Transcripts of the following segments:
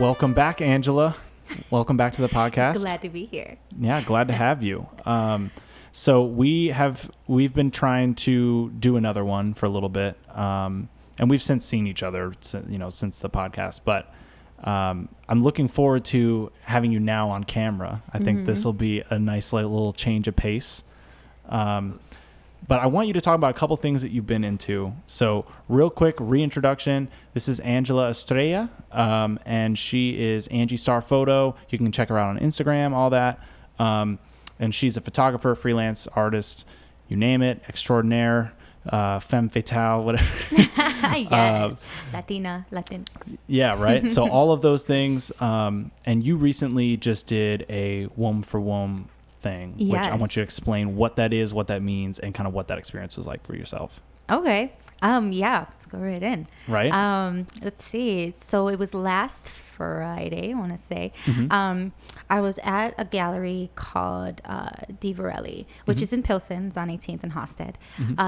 Welcome back, Angela. Welcome back to the podcast. Glad to be here. Yeah, glad to have you. So we've been trying to do another one for a little bit, and we've since seen each other, since the podcast. But I'm looking forward to having you now on camera. I think this will be a nice little change of pace. But I want you to talk about a couple things that you've been into. So real quick reintroduction. This is Angela Estrella, and she is Angie Star Photo. You can check her out on Instagram, all that. And she's a photographer, freelance artist, you name it, extraordinaire, femme fatale, whatever. Yes, Latinx. Yeah, right. So all of those things. And you recently just did a womb for womb thing, which I want you to explain what that is, what that means, and kind of what that experience was like for yourself. Okay. Yeah, let's go right in. Right. Let's see. So it was last Friday, I want to say. I was at a gallery called Di Varelli, which is in Pilsen. It's on 18th and Hofstede.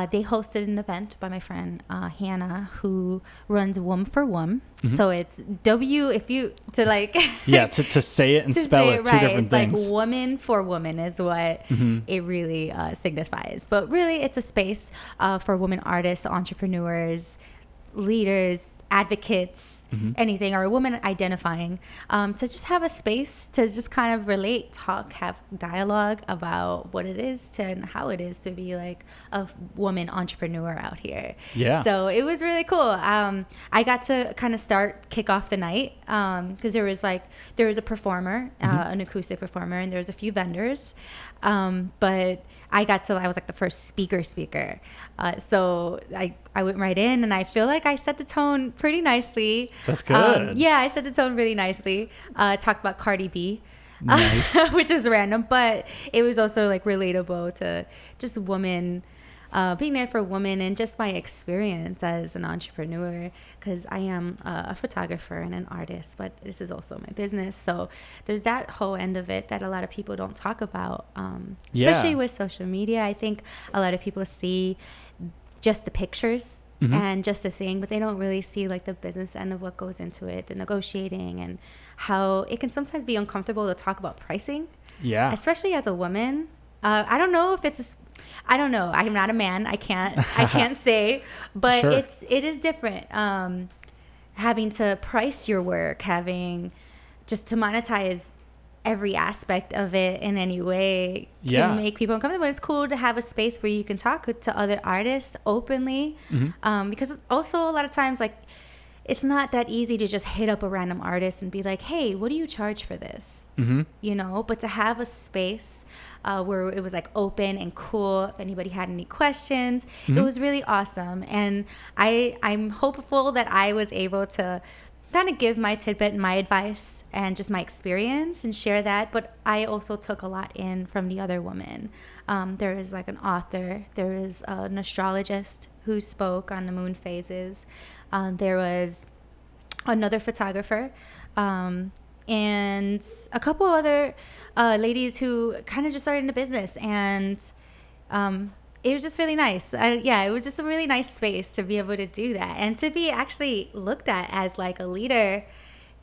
They hosted an event by my friend Hannah, who runs Womb for Womb. So it's W, if you, to like... yeah, to say it and spell it, two right. different it's things. Like woman for woman is what it really signifies. But really, it's a space for women artists, entrepreneurs, leaders, advocates, anything, or a woman identifying, to just have a space to just kind of relate, talk, have dialogue about what it is to and how it is to be like a woman entrepreneur out here. Yeah. So it was really cool. I got to kind of kick off the night because there was a performer, an acoustic performer, and there was a few vendors. But I was like the first speaker. So I went right in, and I feel like I set the tone pretty nicely. That's good. Yeah, I set the tone really nicely. Talked about Cardi B, nice. which was random, but it was also like relatable to just women, being there for women, and just my experience as an entrepreneur, because I am a photographer and an artist, but this is also my business. So there's that whole end of it that a lot of people don't talk about, especially with social media. I think a lot of people see just the pictures and just the thing, but they don't really see like the business end of what goes into it, the negotiating, and how it can sometimes be uncomfortable to talk about pricing. Yeah. Especially as a woman. I don't know if it's, I don't know. I'm not a man. I can't say, but sure. it is different. Having to price your work, having just to monetize every aspect of it in any way can make people uncomfortable. It's cool to have a space where you can talk to other artists openly, because also a lot of times, like, it's not that easy to just hit up a random artist and be like, hey, what do you charge for this? But to have a space where it was like open and cool, if anybody had any questions, it was really awesome. And I'm hopeful that I was able to kind of give my tidbit and my advice and just my experience and share that. But I also took a lot in from the other women. There is like an author, there is an astrologist who spoke on the moon phases. There was another photographer, and a couple other ladies who kind of just started in the business, and it was just really nice. It was just a really nice space to be able to do that and to be actually looked at as like a leader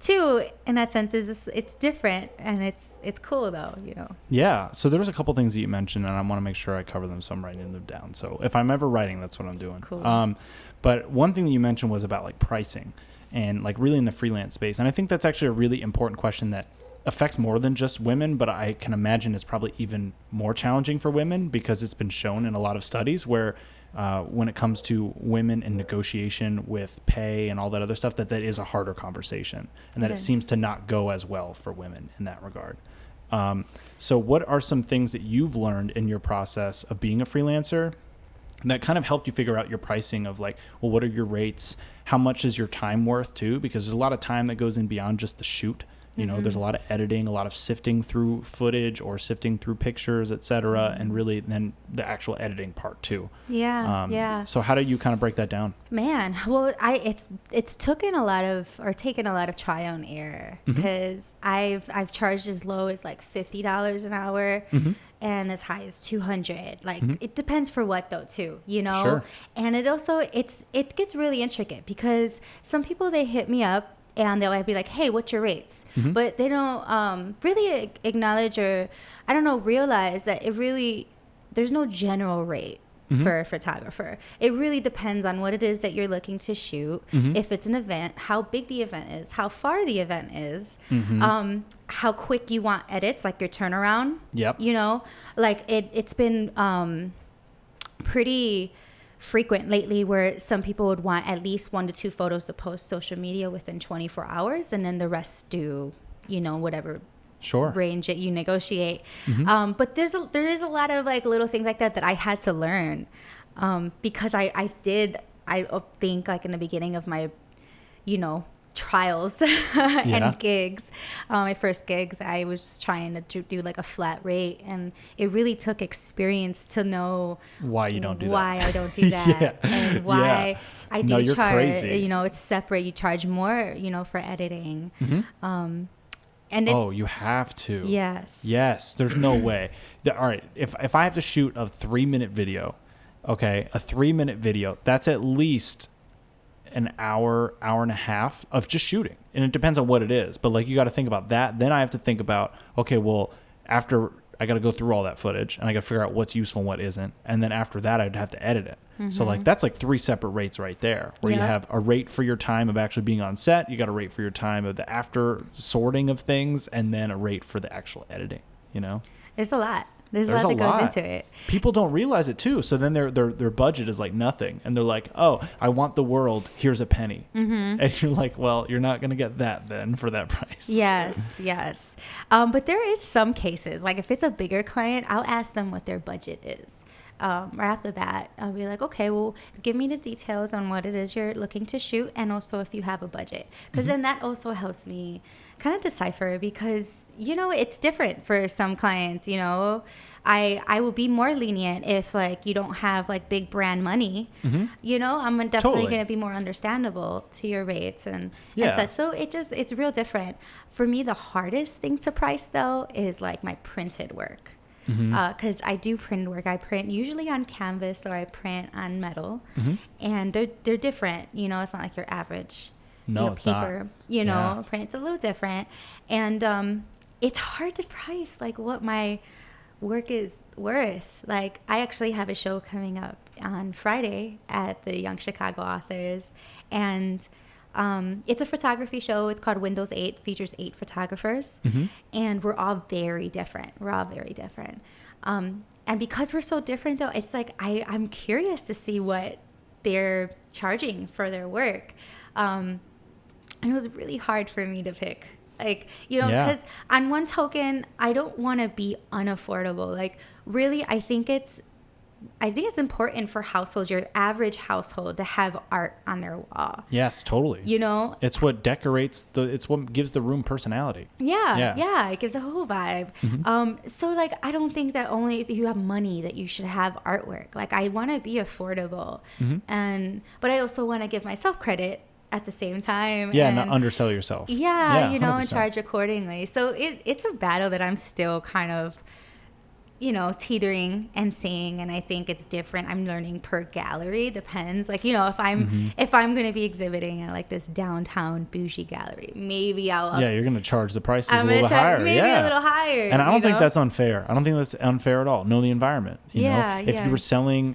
too. In that sense, it's different, and it's cool though, Yeah. So there was a couple things that you mentioned, and I want to make sure I cover them, so I'm writing them down. So if I'm ever writing, that's what I'm doing. Cool. But one thing that you mentioned was about like pricing and like really in the freelance space, and I think that's actually a really important question that affects more than just women, but I can imagine it's probably even more challenging for women, because it's been shown in a lot of studies where when it comes to women in negotiation with pay and all that other stuff, that is a harder conversation, and that it seems to not go as well for women in that regard. So what are some things that you've learned in your process of being a freelancer that kind of helped you figure out your pricing of like, well, what are your rates? How much is your time worth too? Because there's a lot of time that goes in beyond just the shoot. There's a lot of editing, a lot of sifting through footage or sifting through pictures, et cetera, and really then the actual editing part too. Yeah. So how do you kind of break that down? Man, well, it's taken a lot of trial and error, because I've charged as low as like $50 an hour. And as high as $200. Like it depends for what though too, Sure. And it also it gets really intricate, because some people, they hit me up and they'll be like, hey, what's your rates? But they don't really acknowledge or, I don't know, realize that there's no general rate for a photographer. It really depends on what it is that you're looking to shoot. If it's an event, how big the event is, how far the event is, how quick you want edits, like your turnaround. Yep. You know, like it's been pretty frequent lately where some people would want at least 1 to 2 photos to post social media within 24 hours, and then the rest do, you know, whatever range that you negotiate. But there is a lot of like little things like that I had to learn, because I think like in the beginning of my, you know, trials and gigs, my first gigs, I was just trying to do like a flat rate, and it really took experience to know why I don't do that and why I do charge. Crazy. You know, it's separate. You charge more, you know, for editing. And you have to. Yes. There's no way. All right. If I have to shoot a 3-minute video, okay, a 3-minute video, that's at least an hour and a half of just shooting. And it depends on what it is. But like, you got to think about that. Then I have to think about, okay, well, after I got to go through all that footage and I got to figure out what's useful and what isn't. And then after that, I'd have to edit it. So like, that's like 3 separate rates right there, where you have a rate for your time of actually being on set. You got a rate for your time of the after sorting of things, and then a rate for the actual editing, you know? There's a lot. There's a lot that goes into it. People don't realize it too. So then their budget is like nothing. And they're like, oh, I want the world. Here's a penny. And you're like, well, you're not going to get that then for that price. Yes. But there is some cases, like if it's a bigger client, I'll ask them what their budget is. Right off the bat, I'll be like, okay, well, give me the details on what it is you're looking to shoot, and also if you have a budget, because then that also helps me kind of decipher, because, you know, it's different for some clients. You know, I will be more lenient if like you don't have like big brand money. You know, I'm definitely going to be more understandable to your rates and such. So it's real different. For me, the hardest thing to price though is like my printed work. Because I do print work. I print usually on canvas, or I print on metal, and they're different. You know, it's not like your average paper. You know, print. It's a little different, and it's hard to price like what my work is worth. Like, I actually have a show coming up on Friday at the Young Chicago Authors, and it's a photography show. It's called Windows 8, features 8 photographers, and we're all very different. And because we're so different though, it's like I'm curious to see what they're charging for their work. And it was really hard for me to pick. Like, you know, because on one token, I don't want to be unaffordable. Like, really, I think it's important for households, your average household, to have art on their wall. Yes, totally. You know? It's what decorates it's what gives the room personality. Yeah. It gives a whole vibe. So like, I don't think that only if you have money that you should have artwork. Like, I want to be affordable. But I also want to give myself credit at the same time. And not undersell yourself. You know, 100%. and charge accordingly. So it's a battle that I'm still kind of, you know, teetering and seeing, and I think it's different. I'm learning per gallery. Depends. Like, you know, if I'm going to be exhibiting at like this downtown bougie gallery, maybe I'll you're going to charge the prices a little higher. Maybe a little higher. And I don't think that's unfair. I don't think that's unfair at all. Know the environment. You know, if you were selling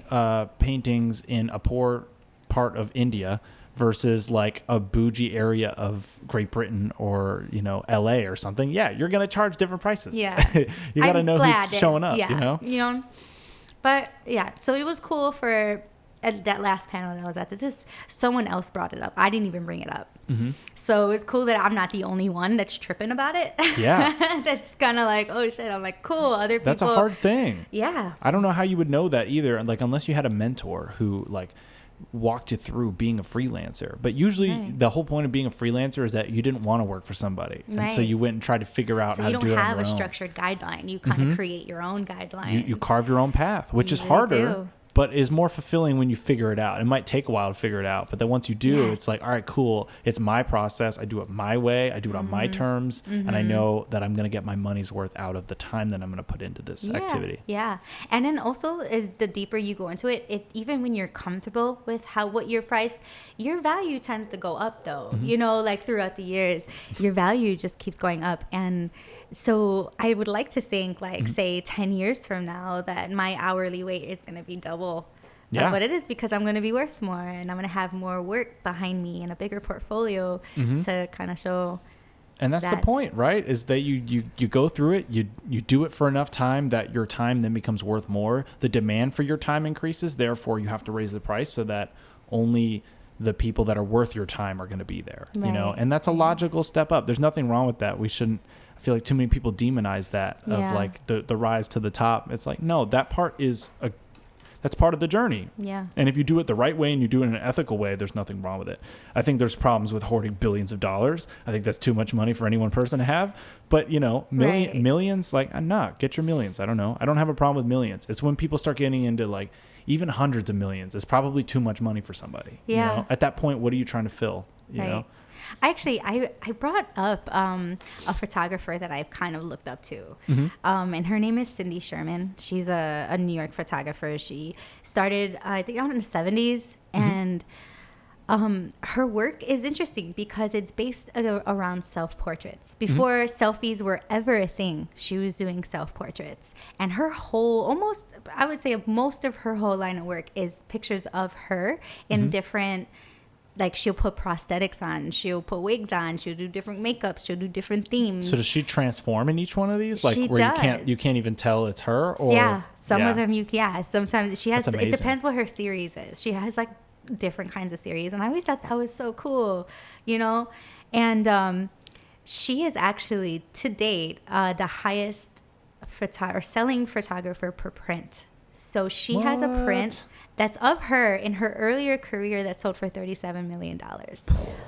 paintings in a poor part of India versus like a bougie area of Great Britain or, you know, LA or something, you're going to charge different prices. You got to know who's showing up, you know? But so it was cool for that last panel that I was at. This is someone else brought it up. I didn't even bring it up. So it's cool that I'm not the only one that's tripping about it. That's kind of like, oh shit. I'm like, cool. Other people. That's a hard thing. I don't know how you would know that either. Like, unless you had a mentor who like walked you through being a freelancer. But usually the whole point of being a freelancer is that you didn't want to work for somebody. And so you went and tried to figure out how to do it on your own. So you don't have a structured guideline. You kind of create your own guidelines. You carve your own path, which is harder. but is more fulfilling when you figure it out. It might take a while to figure it out, but then once you do, it's like, all right, cool. It's my process. I do it my way. I do it on my terms. And I know that I'm going to get my money's worth out of the time that I'm going to put into this activity. Yeah. And then also is the deeper you go into it, even when you're comfortable with what your price, your value tends to go up though, you know, like throughout the years, your value just keeps going up. And so I would like to think like, say 10 years from now that my hourly rate is going to be double of what it is, because I'm going to be worth more and I'm going to have more work behind me and a bigger portfolio to kind of show. And that's the point, right? Is that you go through it, you do it for enough time that your time then becomes worth more. The demand for your time increases. Therefore, you have to raise the price so that only the people that are worth your time are going to be there, you know? And that's a logical step up. There's nothing wrong with that. We shouldn't, I feel like too many people demonize that of like the rise to the top. It's like, no, that part is that's part of the journey. Yeah. And if you do it the right way and you do it in an ethical way, there's nothing wrong with it. I think there's problems with hoarding billions of dollars. I think that's too much money for any one person to have. But, you know, millions, like, get your millions. I don't know. I don't have a problem with millions. It's when people start getting into like even hundreds of millions, it's probably too much money for somebody. Yeah. You know? At that point, what are you trying to fill? You know? Actually, I brought up a photographer that I've kind of looked up to. And her name is Cindy Sherman. She's a New York photographer. She started, I think, out in the 70s. And her work is interesting because it's based around self-portraits. Before selfies were ever a thing, she was doing self-portraits. And her I would say most of her whole line of work is pictures of her in different, like she'll put prosthetics on, she'll put wigs on, she'll do different makeups, she'll do different themes. So does she transform in each one of these? Like she where does. you can't even tell it's her? Or Some of them sometimes she has. It depends what her series is. She has like different kinds of series, and I always thought that was so cool, you know. And she is actually to date the highest selling photographer per print. So she has a print that's of her in her earlier career that sold for $37 million.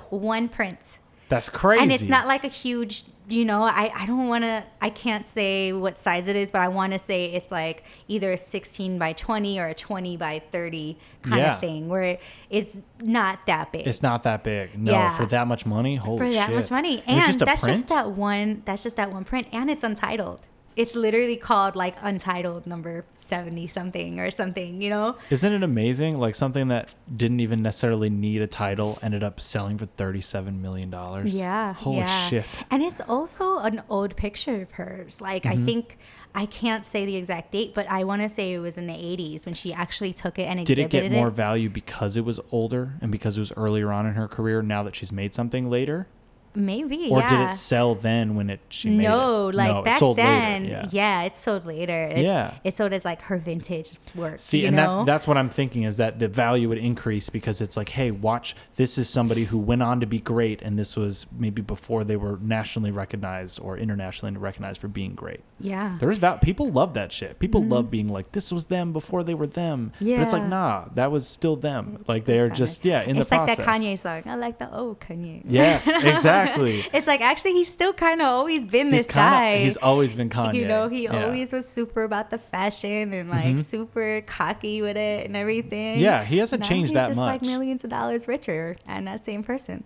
One print. That's crazy. And it's not like a huge, you know, I can't say what size it is, but I want to say it's like either a 16 by 20 or a 20 by 30 kind of thing, where it's not that big. It's not that big. No, for that much money? Holy shit. For that much money. And that's just that one print, and it's untitled. It's literally called like Untitled number 70 something or something, you know? Isn't it amazing? Like something that didn't even necessarily need a title ended up selling for $37 million. Yeah. Holy shit. And it's also an old picture of hers. Like I think, I can't say the exact date, but I want to say it was in the 80s when she actually took it and exhibited it. Did it get more value because it was older and because it was earlier on in her career now that she's made something later? Maybe, or did it sell then when she made it? No, back then, it sold later. It sold as like her vintage work. See, and that's what I'm thinking, is that the value would increase because it's like, hey, watch, this is somebody who went on to be great, and this was maybe before they were nationally recognized or internationally recognized for being great. Yeah. People love that shit. People love being like, this was them before they were them. Yeah. But it's like, nah, that was still them. Like they're just, in the process. It's like that Kanye song. I like the old Kanye. Yes, exactly. It's like, actually, he's still kind of always been this guy. He's always been Kanye. You know, he always was super about the fashion and like super cocky with it and everything. Yeah, he hasn't changed that much. He's just like millions of dollars richer and that same person.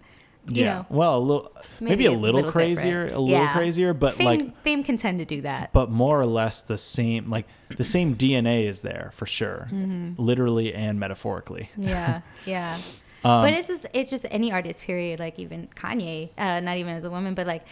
You know, well, maybe a little crazier, crazier, but fame can tend to do that. But more or less the same, like the same DNA is there for sure, literally and metaphorically. Yeah. But it's just any artist, period. Like even Kanye, not even as a woman, but like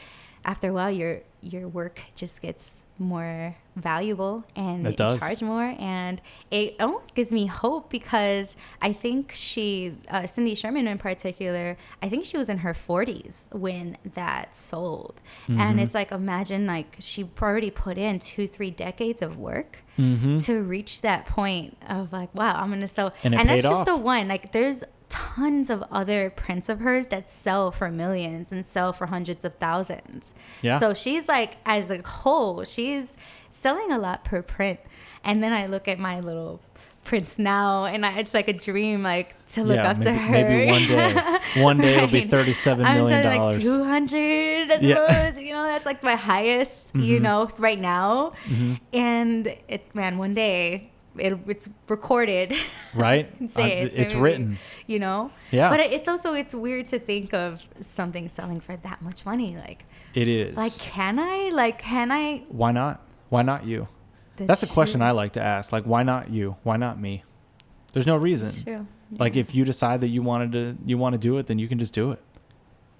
after a while, your work just gets more valuable and you charge more, and it almost gives me hope because I think Cindy Sherman in particular, I think she was in her 40s when that sold, and it's like, imagine like she already put in 2-3 decades of work to reach that point of like, wow, I'm gonna sell, and that's just the one. Like there's tons of other prints of hers that sell for millions and sell for hundreds of thousands. Yeah. So she's like, as a whole, she's selling a lot per print. And then I look at my little prints now, and it's like a dream, like to look up to her. Maybe one day it'll be $37 million. I'm like 200 at the most. You know, that's like my highest. You know, right now, and it's one day it's recorded. Right. It's written. You know? Yeah. But it's weird to think of something selling for that much money. Like, it is. Like, can I? Why not? Why not you? That's a question I like to ask. Like, why not you? Why not me? There's no reason. That's true. Yeah. Like, if you decide that you want to do it, then you can just do it.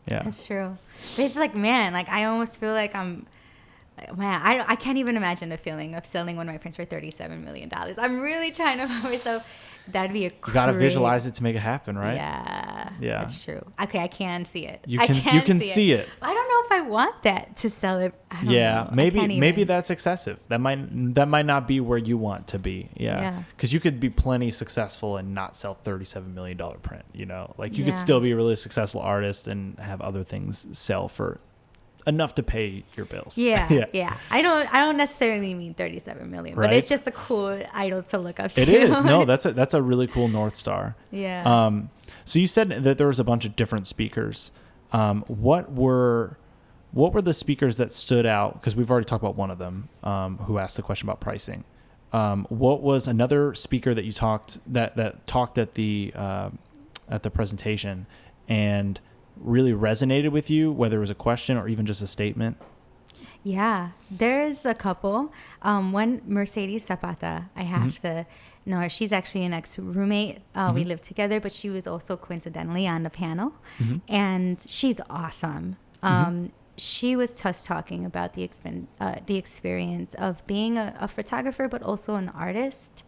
Yeah. That's true. But it's like, man, like, I almost feel like I can't even imagine the feeling of selling one of my prints for $37 million. I'm really trying to put myself. That'd be a You got to visualize it to make it happen, right? Yeah. Yeah. That's true. Okay, I can see it. You can see it. I don't know if I want that to sell it. I don't know. Maybe that's excessive. That might not be where you want to be. Yeah. Because you could be plenty successful and not sell $37 million print, you know? Like, you could still be a really successful artist and have other things sell for enough to pay your bills. Yeah. I don't necessarily mean 37 million, but it's just a cool idol to look up to. It is. No, that's a really cool North Star. Yeah. So you said that there was a bunch of different speakers. What were the speakers that stood out? Because we've already talked about one of them, who asked the question about pricing. What was another speaker that you talked at the presentation and really resonated with you, whether it was a question or even just a statement? Yeah, there's a couple. One, Mercedes Zapata, I have to know her. She's actually an ex-roommate. We lived together, but she was also coincidentally on the panel. And she's awesome. She was just talking about the experience of being a photographer, but also an artist,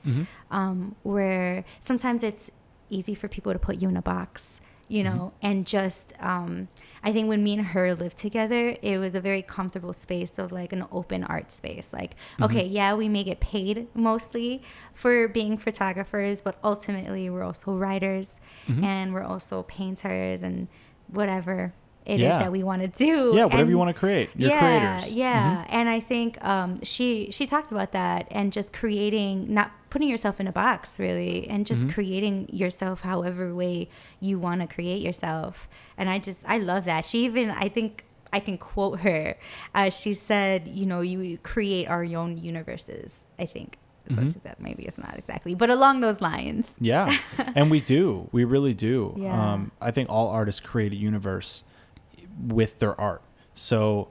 where sometimes it's easy for people to put you in a box, you know, and just, I think when me and her lived together, it was a very comfortable space of like an open art space. Like, okay, yeah, we may get paid mostly for being photographers, but ultimately we're also writers and we're also painters and whatever it is that we want to do. Yeah, whatever you want to create. You're creators. Yeah. And I think she talked about that and just creating, not putting yourself in a box really, and just creating yourself however way you want to create yourself. And I love that. She even, I think I can quote her. She said, you know, you create our own universes, I think. So she said, maybe it's not exactly, but along those lines. Yeah. And we do. We really do. Yeah. I think all artists create a universe with their art. So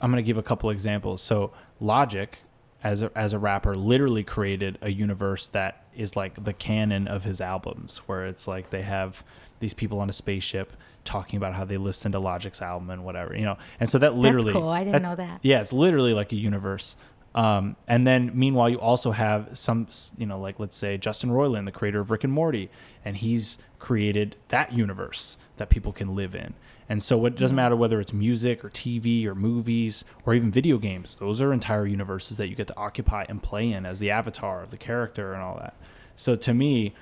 I'm going to give a couple examples. So Logic, as a rapper, literally created a universe that is like the canon of his albums, where it's like they have these people on a spaceship talking about how they listened to Logic's album and whatever, you know. And so that literally, that's cool. I didn't know that. Yeah, it's literally like a universe. And then meanwhile, you also have some, you know, like let's say Justin Roiland, the creator of Rick and Morty, and he's created that universe that people can live in. And so it doesn't matter whether it's music or TV or movies or even video games. Those are entire universes that you get to occupy and play in as the avatar of the character and all that. So to me,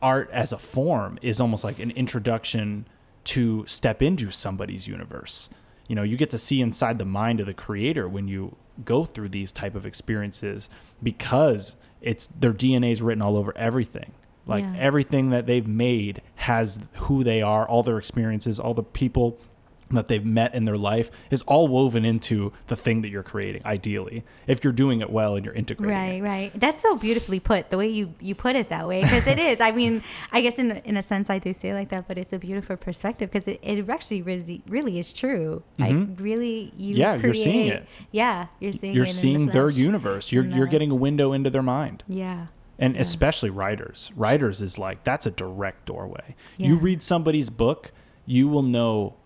art as a form is almost like an introduction to step into somebody's universe. You know, you get to see inside the mind of the creator when you go through these type of experiences, because it's their DNA is written all over everything. Like everything that they've made has who they are, all their experiences, all the people that they've met in their life is all woven into the thing that you're creating, ideally, if you're doing it well and you're integrating it. Right. That's so beautifully put, the way you put it that way, because it is. I mean, I guess in a sense I do say it like that, but it's a beautiful perspective, because it actually really is true. Like really, you're seeing it. Yeah, you're seeing their universe. You're getting a window into their mind. Yeah. And especially writers. Writers is like, that's a direct doorway. Yeah. You read somebody's book, you will know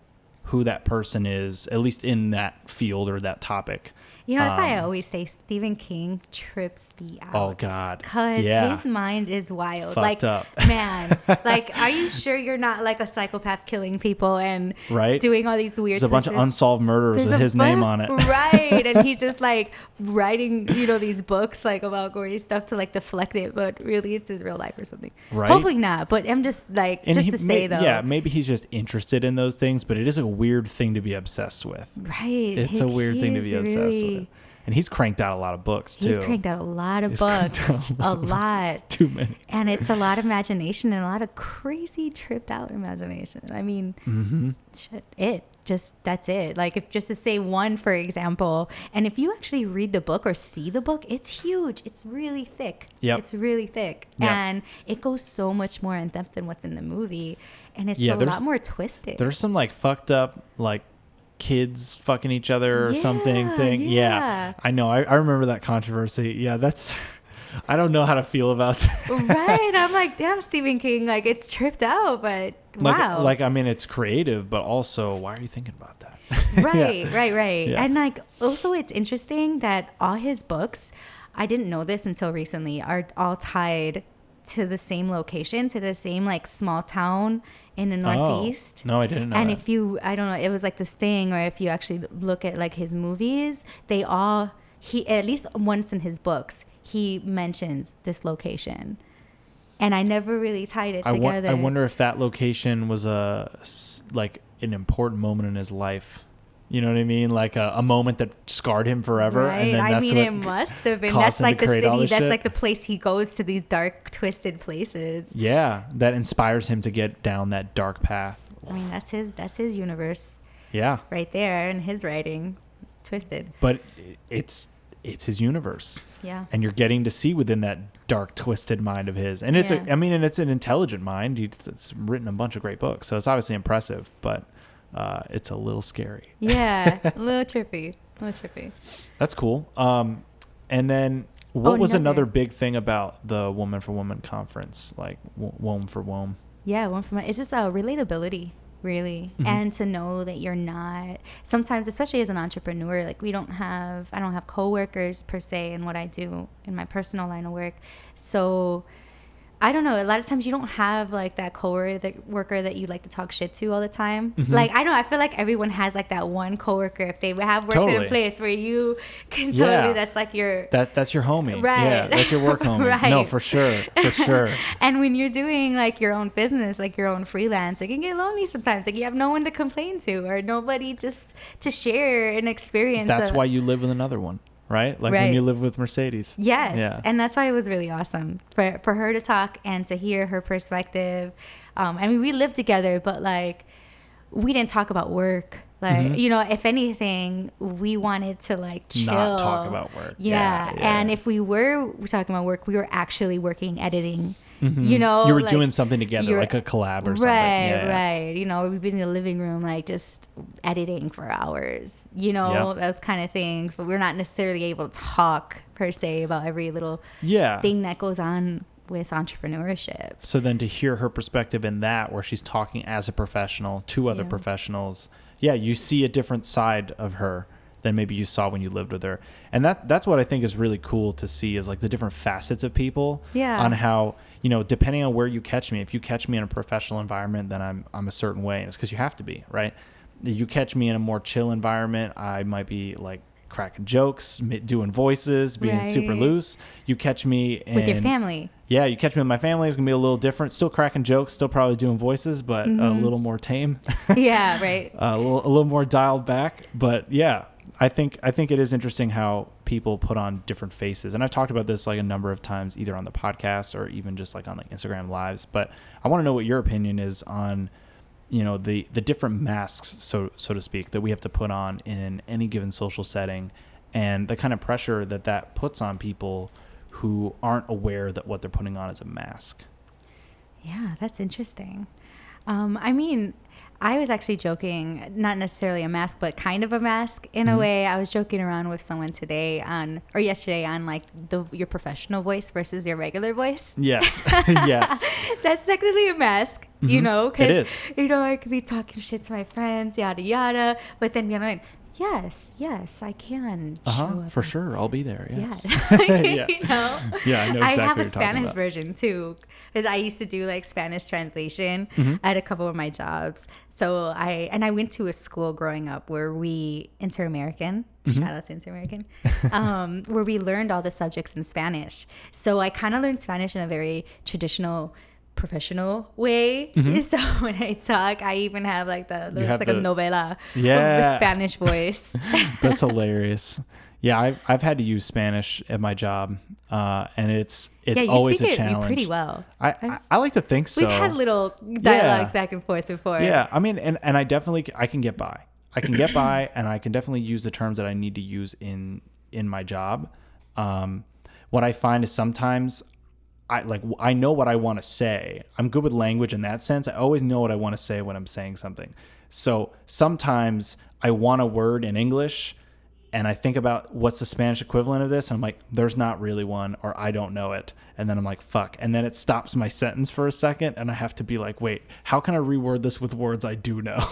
who that person is, at least in that field or that topic. You know, that's why I always say Stephen King trips me out. Oh, God. Because his mind is wild. Fucked up. Man, like, are you sure you're not like a psychopath killing people and doing all these weird There's a bunch of unsolved murders with his name on it. Right. And he's just like writing, you know, these books like about gory stuff to like deflect it. But really it's his real life or something. Right. Hopefully not. But I'm just like, and just to say though. Yeah, maybe he's just interested in those things, but it is a weird thing to be obsessed with. Right. It's a weird thing to be obsessed with. And he's cranked out a lot of books, too. He's cranked out a lot of books. A lot. Too many. And it's a lot of imagination and a lot of crazy tripped out imagination. I mean, shit, that's it. Like if just to say one, for example, and if you actually read the book or see the book, it's huge. It's really thick. Yep. It's really thick. Yep. And it goes so much more in depth than what's in the movie. And it's a lot more twisted. There's some like fucked up, like kids fucking each other or something thing. Yeah. I know. I remember that controversy. Yeah. I don't know how to feel about that. Right. I'm like, damn, Stephen King, like it's tripped out, but wow. Like, I mean, it's creative, but also why are you thinking about that? Right. Yeah. And like, also it's interesting that all his books, I didn't know this until recently, are all tied to the same location, to the same like small town in the Northeast. No, I didn't know and that. if you, I don't know, it was like this thing, or if you actually look at like his movies, he, at least once in his books, he mentions this location. And I never really tied it together. I wonder if that location was like an important moment in his life. You know what I mean? Like a moment that scarred him forever. Right. And then I mean, it must have been. That's like the city. That's like the place he goes to, these dark, twisted places. Yeah. That inspires him to get down that dark path. I mean, that's his universe. Yeah. Right there in his writing. It's twisted. But it's his universe. Yeah. And you're getting to see within that dark, twisted mind of his. And it's it's an intelligent mind. It's written a bunch of great books. So it's obviously impressive, but it's a little scary. Yeah. a little trippy. That's cool. And then what was another big thing about the Woman for Woman conference? Like WOM for WOM. Yeah. It's just relatability. Really. Mm-hmm. And to know that you're not, sometimes, especially as an entrepreneur, like I don't have coworkers per se in what I do in my personal line of work. So I don't know. A lot of times you don't have like that coworker that you like to talk shit to all the time. Mm-hmm. Like, I feel like everyone has like that one coworker, if they have worked in a place where you can totally, that's like that's your homie. Right. Yeah. That's your work homie. Right. No, for sure. And when you're doing like your own business, like your own freelance, it can get lonely sometimes. Like you have no one to complain to or nobody just to share an experience. That's why you live with another one. Right? Like when you live with Mercedes. Yes. Yeah. And that's why it was really awesome for her to talk and to hear her perspective. I mean, we lived together, but like we didn't talk about work. Like, if anything, we wanted to like chill. Not talk about work. Yeah. And if we were talking about work, we were actually working, editing. Mm-hmm. You were like, doing something together, like a collab or something. Right. We've been in the living room, like just editing for hours, those kind of things. But we're not necessarily able to talk per se about every little thing that goes on with entrepreneurship. So then to hear her perspective in that, where she's talking as a professional to other professionals, you see a different side of her than maybe you saw when you lived with her. And that's what I think is really cool to see, is like the different facets of people on how, depending on where you catch me. If you catch me in a professional environment, then I'm a certain way. And it's because you have to be, right? You catch me in a more chill environment, I might be like cracking jokes, doing voices, being super loose. You catch me with your family. Yeah, you catch me with my family, it's going to be a little different. Still cracking jokes, still probably doing voices, but a little more tame. Yeah, right. A little more dialed back. But yeah, I think it is interesting how people put on different faces. And I've talked about this like a number of times, either on the podcast or even just like on like Instagram lives. But I want to know what your opinion is on, the different masks, so to speak, that we have to put on in any given social setting, and the kind of pressure that puts on people who aren't aware that what they're putting on is a mask. Yeah, that's interesting. I mean, I was actually joking, not necessarily a mask, but kind of a mask in a way. I was joking around with someone yesterday on like your professional voice versus your regular voice. Yes. Yes. That's technically a mask, because, it is. I could be talking shit to my friends, yada, yada. But then, yes, I can. For sure. I'll be there. Yes. Yeah. Yeah, I know exactly I have a Spanish version too, because I used to do like Spanish translation at a couple of my jobs. So I went to a school growing up where we Inter-American, shout out to Inter-American, where we learned all the subjects in Spanish. So I kind of learned Spanish in a very traditional, professional way. So when I talk, I even have like a novela Spanish voice. That's hilarious. Yeah, I've had to use Spanish at my job, and it's always a challenge. You pretty well. I like to think so. We've had little dialogues back and forth before. Yeah, I mean, and I definitely can get by. I can get by, and I can definitely use the terms that I need to use in my job. What I find is sometimes I know what I want to say. I'm good with language in that sense. I always know what I want to say when I'm saying something. So sometimes I want a word in English, and I think about what's the Spanish equivalent of this, and I'm like, there's not really one, or I don't know it. And then I'm like, fuck. And then it stops my sentence for a second, and I have to be like, wait, how can I reword this with words I do know?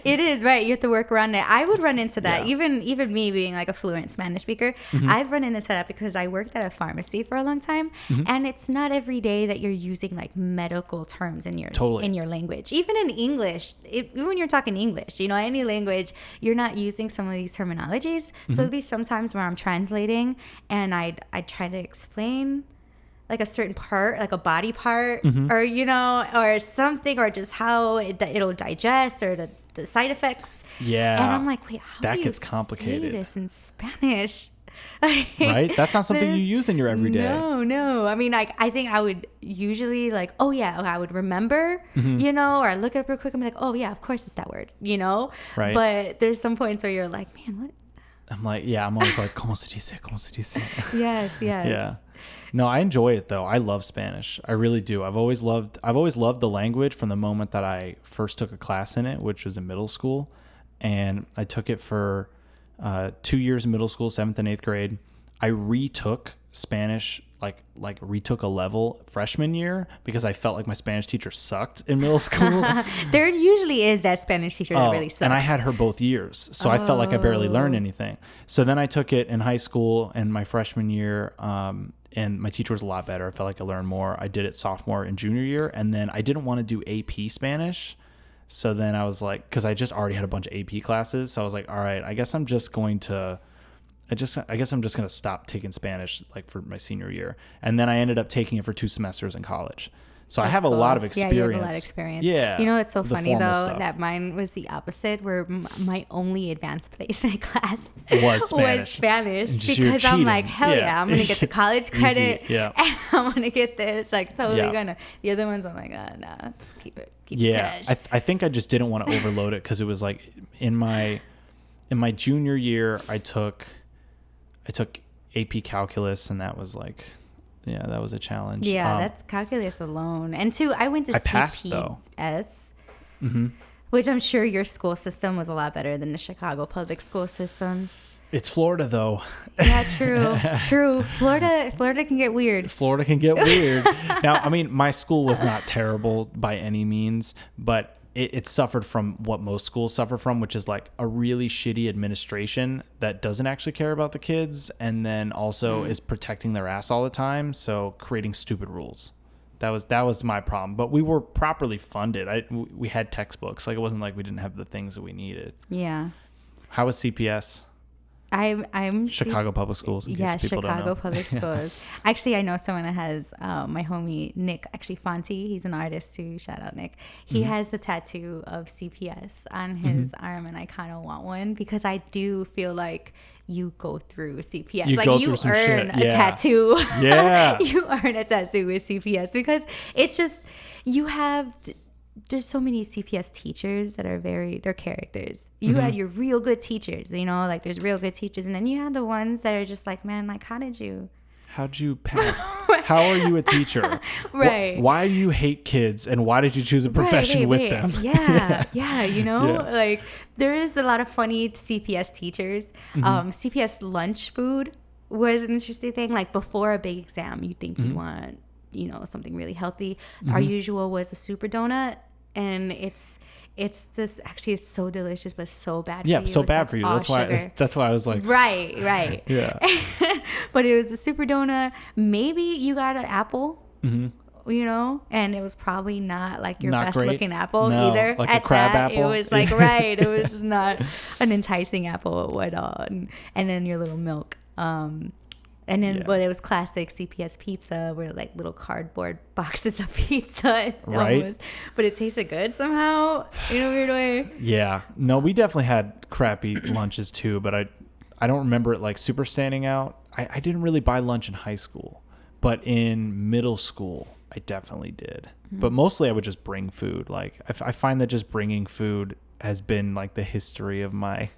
It is right. You have to work around it. I would run into that. Even me being like a fluent Spanish speaker, I've run into that because I worked at a pharmacy for a long time, and it's not every day that you're using like medical terms in your in your language. Even in English, even when you're talking English, any language, you're not using some of these terminologies. So there'll be sometimes where I'm translating and I try to explain like a certain part, like a body part, or or something, or just how it'll digest, or the side effects. Yeah. And I'm like, wait, how that do gets you complicated. say this in Spanish? Right? That's not something you use in your everyday. No. I mean, like, I think I would usually like, I would remember, or I look it up real quick and be like, oh yeah, of course it's that word, Right. But there's some points where you're like, man, what? I'm like, I'm always like, ¿cómo se dice? ¿Cómo se dice? Yes. Yeah. No, I enjoy it though. I love Spanish. I really do. I've always loved the language from the moment that I first took a class in it, which was in middle school. And I took it for 2 years in middle school, 7th and 8th grade. I retook Spanish, like retook a level freshman year because I felt like my Spanish teacher sucked in middle school. There usually is that Spanish teacher that really sucks. And I had her both years. So I felt like I barely learned anything. So then I took it in high school and my freshman year, and my teacher was a lot better. I felt like I learned more. I did it sophomore and junior year. And then I didn't want to do AP Spanish. So then I was like, because I just already had a bunch of AP classes. So I was like, all right, I guess I'm just going to stop taking Spanish like for my senior year. And then I ended up taking it for 2 semesters in college. So I have a lot of experience. Yeah, you have a lot of experience. Yeah. It's so funny though that mine was the opposite, where my only advanced placement class was Spanish because I'm like, hell yeah, I'm gonna get the college credit, and I'm gonna get this, like totally gonna. The other ones, I'm like, nah, keep it. Yeah, I think I just didn't want to overload it because it was like in my junior year, I took AP Calculus, and that was like. Yeah, that was a challenge. Yeah, that's calculus alone. And 2, I went to CPS, passed, though. Which I'm sure your school system was a lot better than the Chicago public school systems. It's Florida, though. Yeah, true. Florida can get weird. Now, I mean, my school was not terrible by any means, but it suffered from what most schools suffer from, which is like a really shitty administration that doesn't actually care about the kids, and then also is protecting their ass all the time. So creating stupid rules. That was my problem. But we were properly funded. We had textbooks. Like, it wasn't like we didn't have the things that we needed. Yeah. How was CPS? I'm Chicago Public Schools. Yeah, Chicago Public Schools. Actually, I know someone that has my homie Nick, actually Fonte. He's an artist too. Shout out Nick. He has the tattoo of CPS on his arm, and I kind of want one because I do feel like you go through CPS. You earn a tattoo. Yeah. You earn a tattoo with CPS because it's just there's so many CPS teachers that are they're characters. You had your real good teachers, like there's real good teachers. And then you had the ones that are just like, man, like, how'd you pass? How are you a teacher? Right. Why do you hate kids? And why did you choose a profession with them? Yeah. Like there is a lot of funny CPS teachers. CPS lunch food was an interesting thing. Like before a big exam, you think you want, something really healthy. Our usual was a super donut. And it's this, actually it's so delicious but so bad for you. Yeah, so bad for you. That's why I was like, right. Yeah. But it was a super donut. Maybe you got an apple. And it was probably not like your best looking apple either. Like a crab apple. It was like it was not an enticing apple at all. And then your little milk. And then, but it was classic CPS pizza, where like little cardboard boxes of pizza, right? Almost. But it tasted good somehow, in a weird way. Yeah, no, we definitely had crappy lunches too, but I don't remember it like super standing out. I didn't really buy lunch in high school, but in middle school, I definitely did. But mostly I would just bring food. Like I find that just bringing food has been like the history of my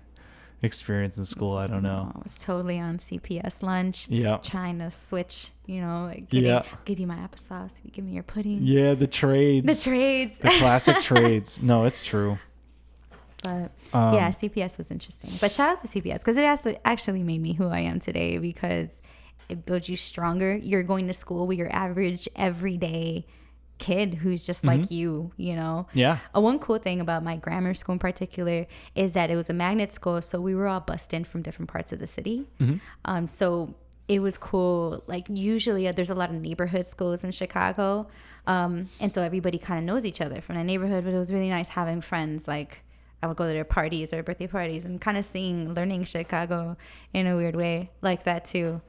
experience in school. I don't know. I was totally on CPS lunch. Yeah. Trying to switch, like give you my applesauce, if you give me your pudding. Yeah, the trades. The classic trades. No, it's true. But yeah, CPS was interesting. But shout out to CPS because it actually made me who I am today, because it builds you stronger. You're going to school with your average everyday kid who's just like you. Yeah. One cool thing about my grammar school in particular is that it was a magnet school, so we were all bussed in from different parts of the city. So it was cool. Like usually there's a lot of neighborhood schools in Chicago, and so everybody kind of knows each other from the neighborhood. But it was really nice having friends. Like I would go to their parties or birthday parties and kind of learning Chicago in a weird way like that too.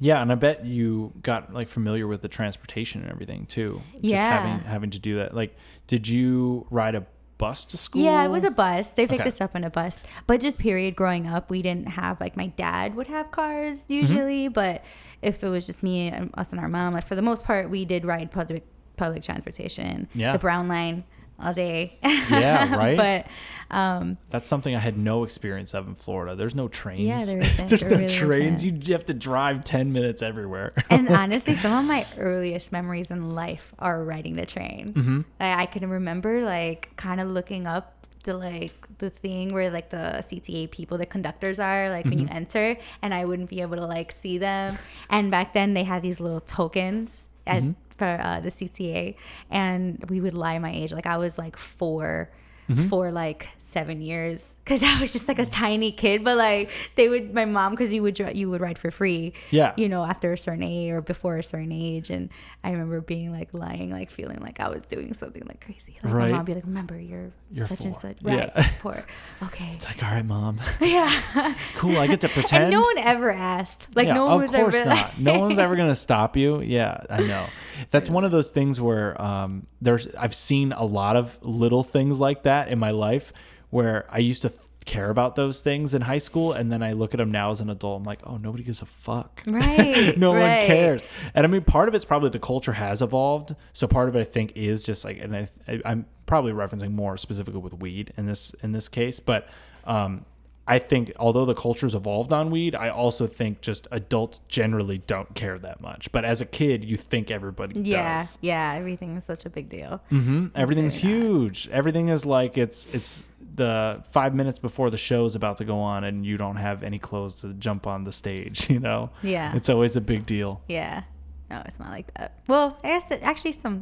Yeah, and I bet you got like familiar with the transportation and everything too. Yeah. Just having to do that. Like, did you ride a bus to school? Yeah, it was a bus. They picked us up on a bus. But just period, growing up, we didn't have, like, my dad would have cars usually. But if it was just me and us and our mom, like for the most part, we did ride public transportation. Yeah. The Brown Line all day. Yeah, right. But that's something I had no experience of in Florida. There's no trains. Yeah, there isn't. There's there no really trains. Isn't. You have to drive 10 minutes everywhere. And honestly, some of my earliest memories in life are riding the train. I can remember like kind of looking up the thing where like the CTA people, the conductors are like when you enter, and I wouldn't be able to like see them. And back then they had these little tokens for the CTA, and we would lie my age. Like I was like 4 for like 7 years, because I was just like a tiny kid. But like my mom, because you would ride for free, after a certain age or before a certain age. And I remember being like lying, like feeling like I was doing something like crazy. Like my mom would be like, remember you're such 4. And such, right? Yeah. 4. Okay. It's like, all right, mom. Yeah. Cool. I get to pretend. And no one ever asked. Like no one was ever. Of course not. No one's ever gonna stop you. Yeah, I know. That's one of those things where I've seen a lot of little things like that in my life where I used to care about those things in high school, and then I look at them now as an adult. I'm like, oh, nobody gives a fuck. Right. No one cares. And I mean, part of it's probably the culture has evolved. So part of it I think is just like, and I'm probably referencing more specifically with weed in this case, but I think although the culture's evolved on weed, I also think just adults generally don't care that much. But as a kid, you think everybody does. Yeah, everything is such a big deal. Everything's huge. Everything is like it's the 5 minutes before the show's about to go on and you don't have any clothes to jump on the stage, Yeah. It's always a big deal. Yeah. No, it's not like that. Well, I guess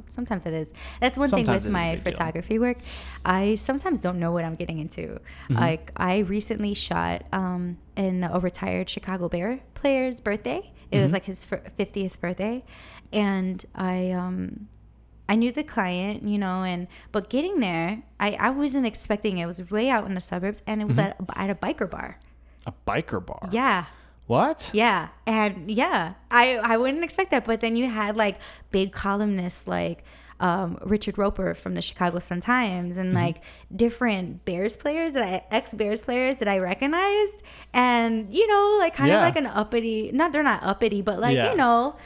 sometimes it is. That's one thing with my photography work. I sometimes don't know what I'm getting into. Like I recently shot in a retired Chicago Bear player's birthday. It was like his 50th birthday, and I knew the client, but getting there, I wasn't expecting it. It was way out in the suburbs, and it was at a biker bar. A biker bar? Yeah. What? Yeah. And yeah, I wouldn't expect that. But then you had like big columnists like Richard Roper from the Chicago Sun-Times and like different Bears players ex-Bears players that I recognized. And, like kind of like an uppity, they're not uppity, but like,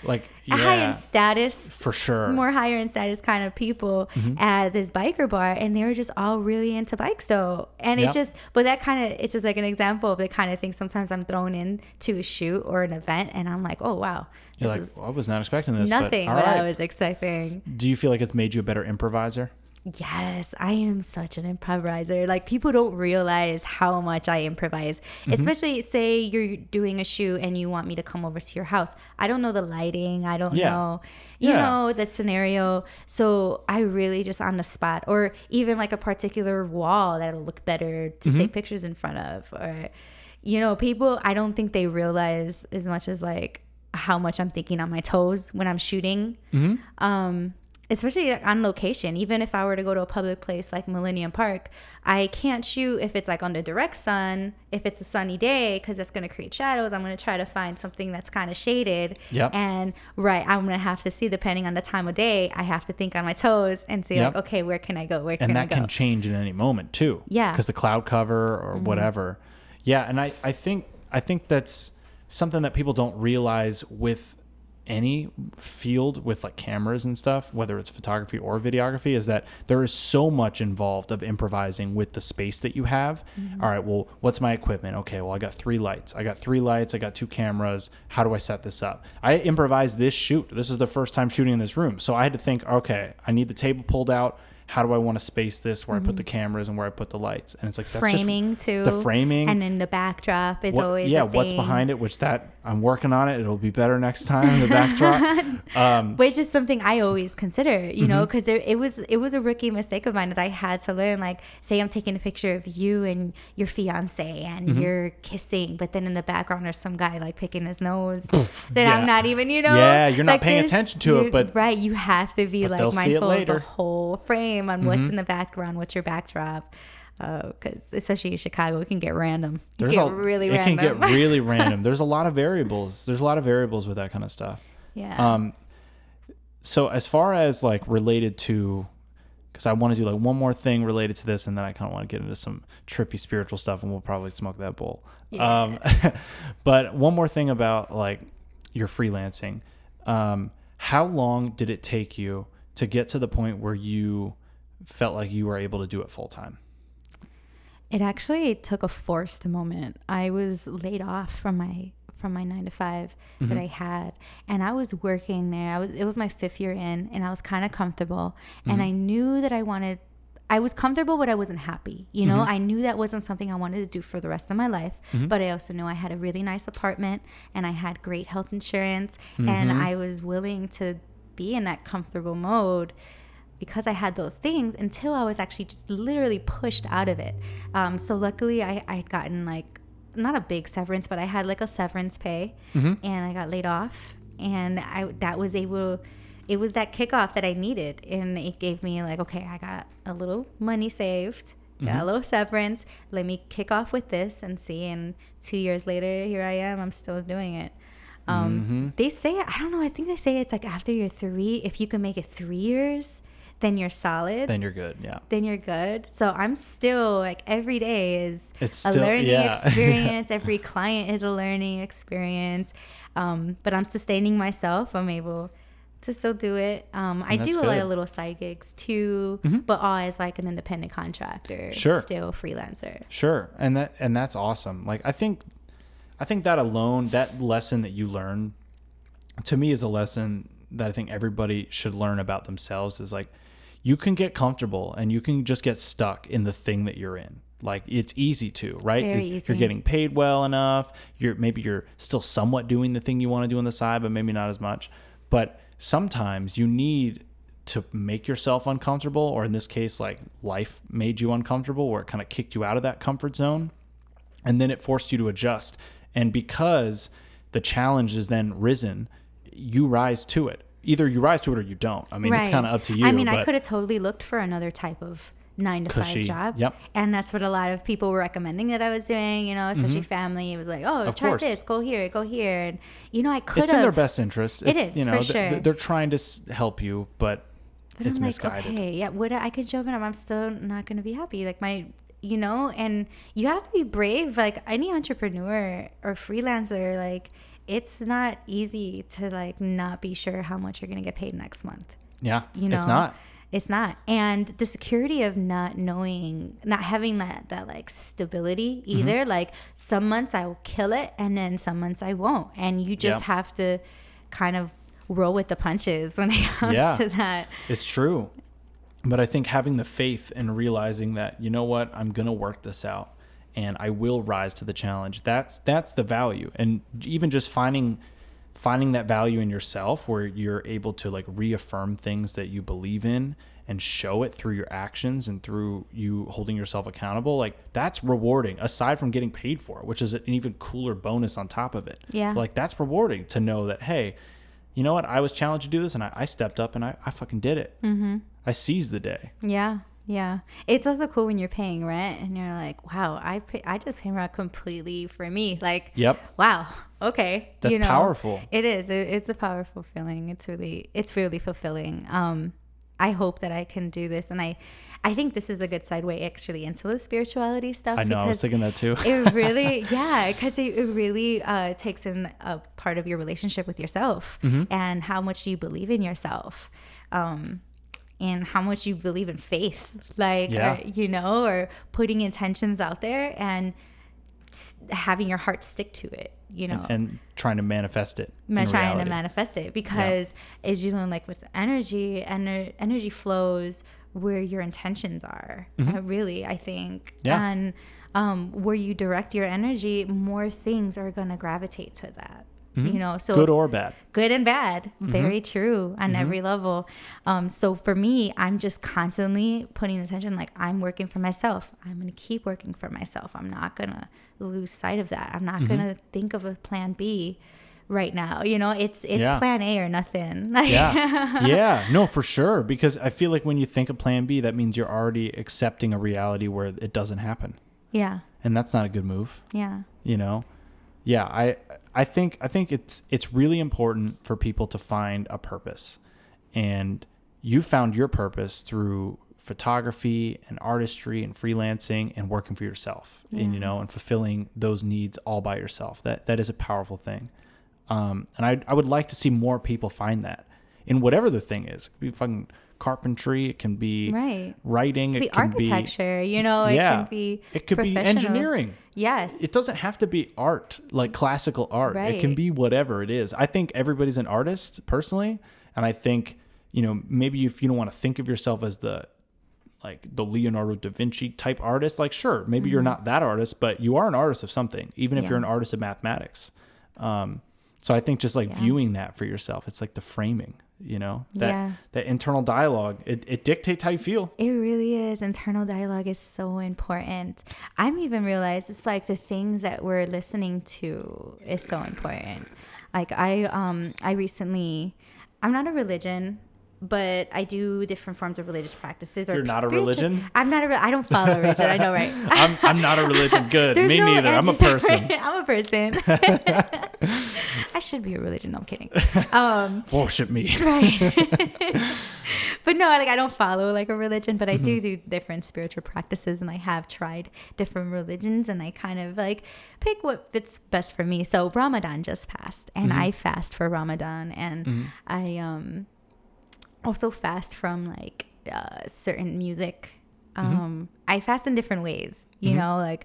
like higher in status. For sure. More higher in status kind of people at this biker bar. And they were just all really into bikes though. And it's just like an example of the kind of thing sometimes I'm thrown into a shoot or an event and I'm like, oh, wow. You're like, well, I was not expecting this. Nothing but what I was expecting. Do you feel like it's made you a better improviser? Yes, I am such an improviser. Like people don't realize how much I improvise, especially say you're doing a shoot and you want me to come over to your house. I don't know the lighting. I don't know, the scenario. So I really just on the spot, or even like a particular wall that'll look better to take pictures in front of, or, people, I don't think they realize as much as like how much I'm thinking on my toes when I'm shooting. Especially on location. Even if I were to go to a public place like Millennium Park, I can't shoot if it's like under direct sun, if it's a sunny day, because that's going to create shadows. I'm going to try to find something that's kind of shaded. Yep. And I'm going to have to see, depending on the time of day, I have to think on my toes and see like, okay, where can I go? Where can I go? And that can change in any moment too. Yeah. Because the cloud cover or whatever. Yeah. And I think that's something that people don't realize with any field with like cameras and stuff, whether it's photography or videography, is that there is so much involved of improvising with the space that you have. All right, well, what's my equipment? Okay, well, I got 3 lights. I got 2 cameras. How do I set this up? I improvised this shoot. This is the first time shooting in this room. So I had to think, okay, I need the table pulled out. How do I want to space this, where I put the cameras and where I put the lights? And it's like, that's framing just too. The framing. And then the backdrop is always a thing. What's behind it, which that I'm working on it. It'll be better next time, the backdrop. Which is something I always consider, you know, because it was a rookie mistake of mine that I had to learn. Like, say I'm taking a picture of you and your fiance and you're kissing, but then in the background there's some guy like picking his nose that I'm not even, you know. Yeah, you're not like paying attention to it, but right, you have to be like mindful of the whole frame on what's in the background, what's your backdrop. Because especially in Chicago, it can get random. It can get really random. There's a lot of variables. There's a lot of variables with that kind of stuff. Yeah. So as far as like related to, because I want to do like one more thing related to this, and then I kind of want to get into some trippy spiritual stuff, and we'll probably smoke that bowl. Yeah. But one more thing about like your freelancing. How long did it take you to get to the point where you felt like you were able to do it full time? It actually took a forced moment. I was laid off from my 9-to-5 that I had, and I was working there. It was my 5th year in, and I was kind of comfortable, and I knew that I was comfortable, but I wasn't happy. You know, I knew that wasn't something I wanted to do for the rest of my life, but I also knew I had a really nice apartment, and I had great health insurance, and I was willing to be in that comfortable mode because I had those things until I was actually just literally pushed out of it. So luckily I had gotten like, not a big severance, but I had like a severance pay, and I got laid off, and it was that kickoff that I needed, and it gave me like, okay, I got a little money saved, got a little severance, let me kick off with this and see, and 2 years later, here I am, I'm still doing it. They say, I don't know, I think they say it's like after you're 3, if you can make it 3 years, then you're solid. Then you're good, yeah. Then you're good. So I'm still like, every day is a learning experience. Every client is a learning experience. But I'm sustaining myself. I'm able to still do it. I do a lot of little side gigs too, but all as like an independent contractor. Sure. Still freelancer. Sure. And that's awesome. Like, I think that alone, that lesson that you learn, to me, is a lesson that I think everybody should learn about themselves. Is like, you can get comfortable and you can just get stuck in the thing that you're in. Like, it's easy to, right? Very easy. You're getting paid well enough. Maybe you're still somewhat doing the thing you want to do on the side, but maybe not as much. But sometimes you need to make yourself uncomfortable, or in this case, like, life made you uncomfortable, where it kind of kicked you out of that comfort zone, and then it forced you to adjust. And because the challenge is then risen, you rise to it. Either you rise to it or you don't. I mean, It's kind of up to you. I mean, I could have totally looked for another type of 9-to-5 job. Yep. And that's what a lot of people were recommending that I was doing, you know, especially family. It was like, oh, try this, go here. And, you know, I could have. It's in their best interest. It is, you know, for sure. They're trying to help you, but it's I'm misguided. Like, okay, yeah, I could jump in, I'm still not going to be happy. Like, you know, and you have to be brave. Like, any entrepreneur or freelancer, like, it's not easy to like not be sure how much you're going to get paid next month. Yeah, you know, it's not. And the security of not knowing, not having that like stability either. Like, some months I will kill it, and then some months I won't. And you just have to kind of roll with the punches when it comes to that. It's true. But I think having the faith and realizing that, you know what, I'm going to work this out, and I will rise to the challenge. That's the value. And even just finding that value in yourself, where you're able to like reaffirm things that you believe in and show it through your actions and through you holding yourself accountable, like, that's rewarding, aside from getting paid for it, which is an even cooler bonus on top of it. Yeah. Like, that's rewarding to know that, hey, you know what, I was challenged to do this, and I stepped up and I fucking did it. I seized the day. Yeah. It's also cool when you're paying rent and you're like, wow, I just paid rent completely for me. Like, wow, okay. That's, you know, powerful. It is. It's a powerful feeling. It's really fulfilling. I hope that I can do this. And I think this is a good segue actually into the spirituality stuff. I know, I was thinking that too. It really, because it really takes in a part of your relationship with yourself, and how much you believe in yourself, and how much you believe in faith, like, or putting intentions out there and having your heart stick to it, and trying to manifest it. Because as you learn, like with energy, energy flows where your intentions are, really, I think. And where you direct your energy, more things are going to gravitate to that. So good or bad, good and bad, very true on every level. So for me, I'm just constantly putting attention, like I'm working for myself. I'm going to keep working for myself. I'm not going to lose sight of that. I'm not going to think of a plan B right now. It's plan A or nothing. No, for sure. Because I feel like when you think of plan B, that means you're already accepting a reality where it doesn't happen. Yeah. And that's not a good move. Yeah. I think it's really important for people to find a purpose, and you found your purpose through photography and artistry and freelancing and working for yourself, and fulfilling those needs all by yourself. That is a powerful thing. And I would like to see more people find that in whatever the thing is. It could be fucking carpentry. It can be writing. It can be architecture. It could be engineering. Yes. It doesn't have to be art, like classical art. Right. It can be whatever it is. I think everybody's an artist personally. And I think, maybe if you don't want to think of yourself as the Leonardo da Vinci type artist, like, sure, maybe you're not that artist, but you are an artist of something, even if you're an artist of mathematics. So I think just viewing that for yourself, it's like the framing, that internal dialogue, it dictates how you feel. It really is. Internal dialogue is so important. I'm even realized it's like the things that we're listening to is so important. Like I recently, I'm not a religion, but I do different forms of religious practices. You're not a religion? I don't follow a religion. I know, right? I'm not a religion. Good. Me neither. I'm a person. I'm a person. I should be a religion. No, I'm kidding. Bullshit me. Right. But no, I don't follow a religion, but I do different spiritual practices, and I have tried different religions, and I kind of pick what fits best for me. So Ramadan just passed, and I fast for Ramadan, and I also fast from certain music. I fast in different ways, my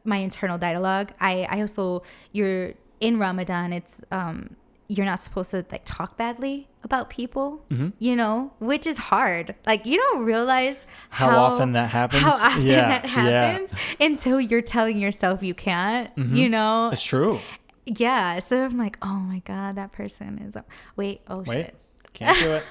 internal dialogue. I also, you're in Ramadan, it's you're not supposed to talk badly about people, which is hard. You don't realize how often that happens. Until you're telling yourself you can't, It's true. Yeah. So I'm like, oh my God, that person is shit. Can't do it.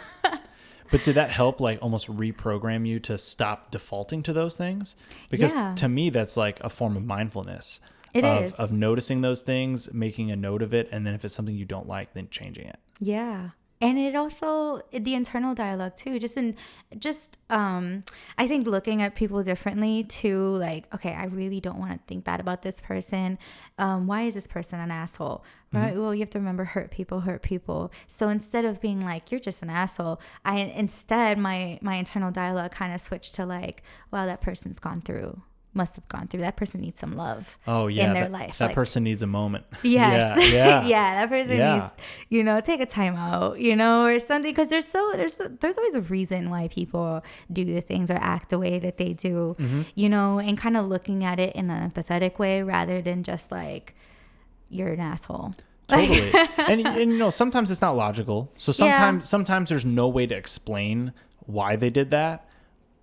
But did that help almost reprogram you to stop defaulting to those things? Because to me, that's a form of mindfulness. It is. Of noticing those things, making a note of it, and then if it's something you don't like, then changing it. Yeah. And it also, the internal dialogue too, I think looking at people differently too, okay, I really don't want to think bad about this person. Why is this person an asshole? Right? Well, you have to remember, hurt people. So instead of being you're just an asshole, my internal dialogue kind of switched to wow, that person's must have gone through. That person needs some love in their life. That person needs a moment. Yes. That person needs, take a time out, or something. Because there's always a reason why people do the things or act the way that they do, and kind of looking at it in an empathetic way rather than just you're an asshole. Totally. and sometimes it's not logical. So sometimes there's no way to explain why they did that.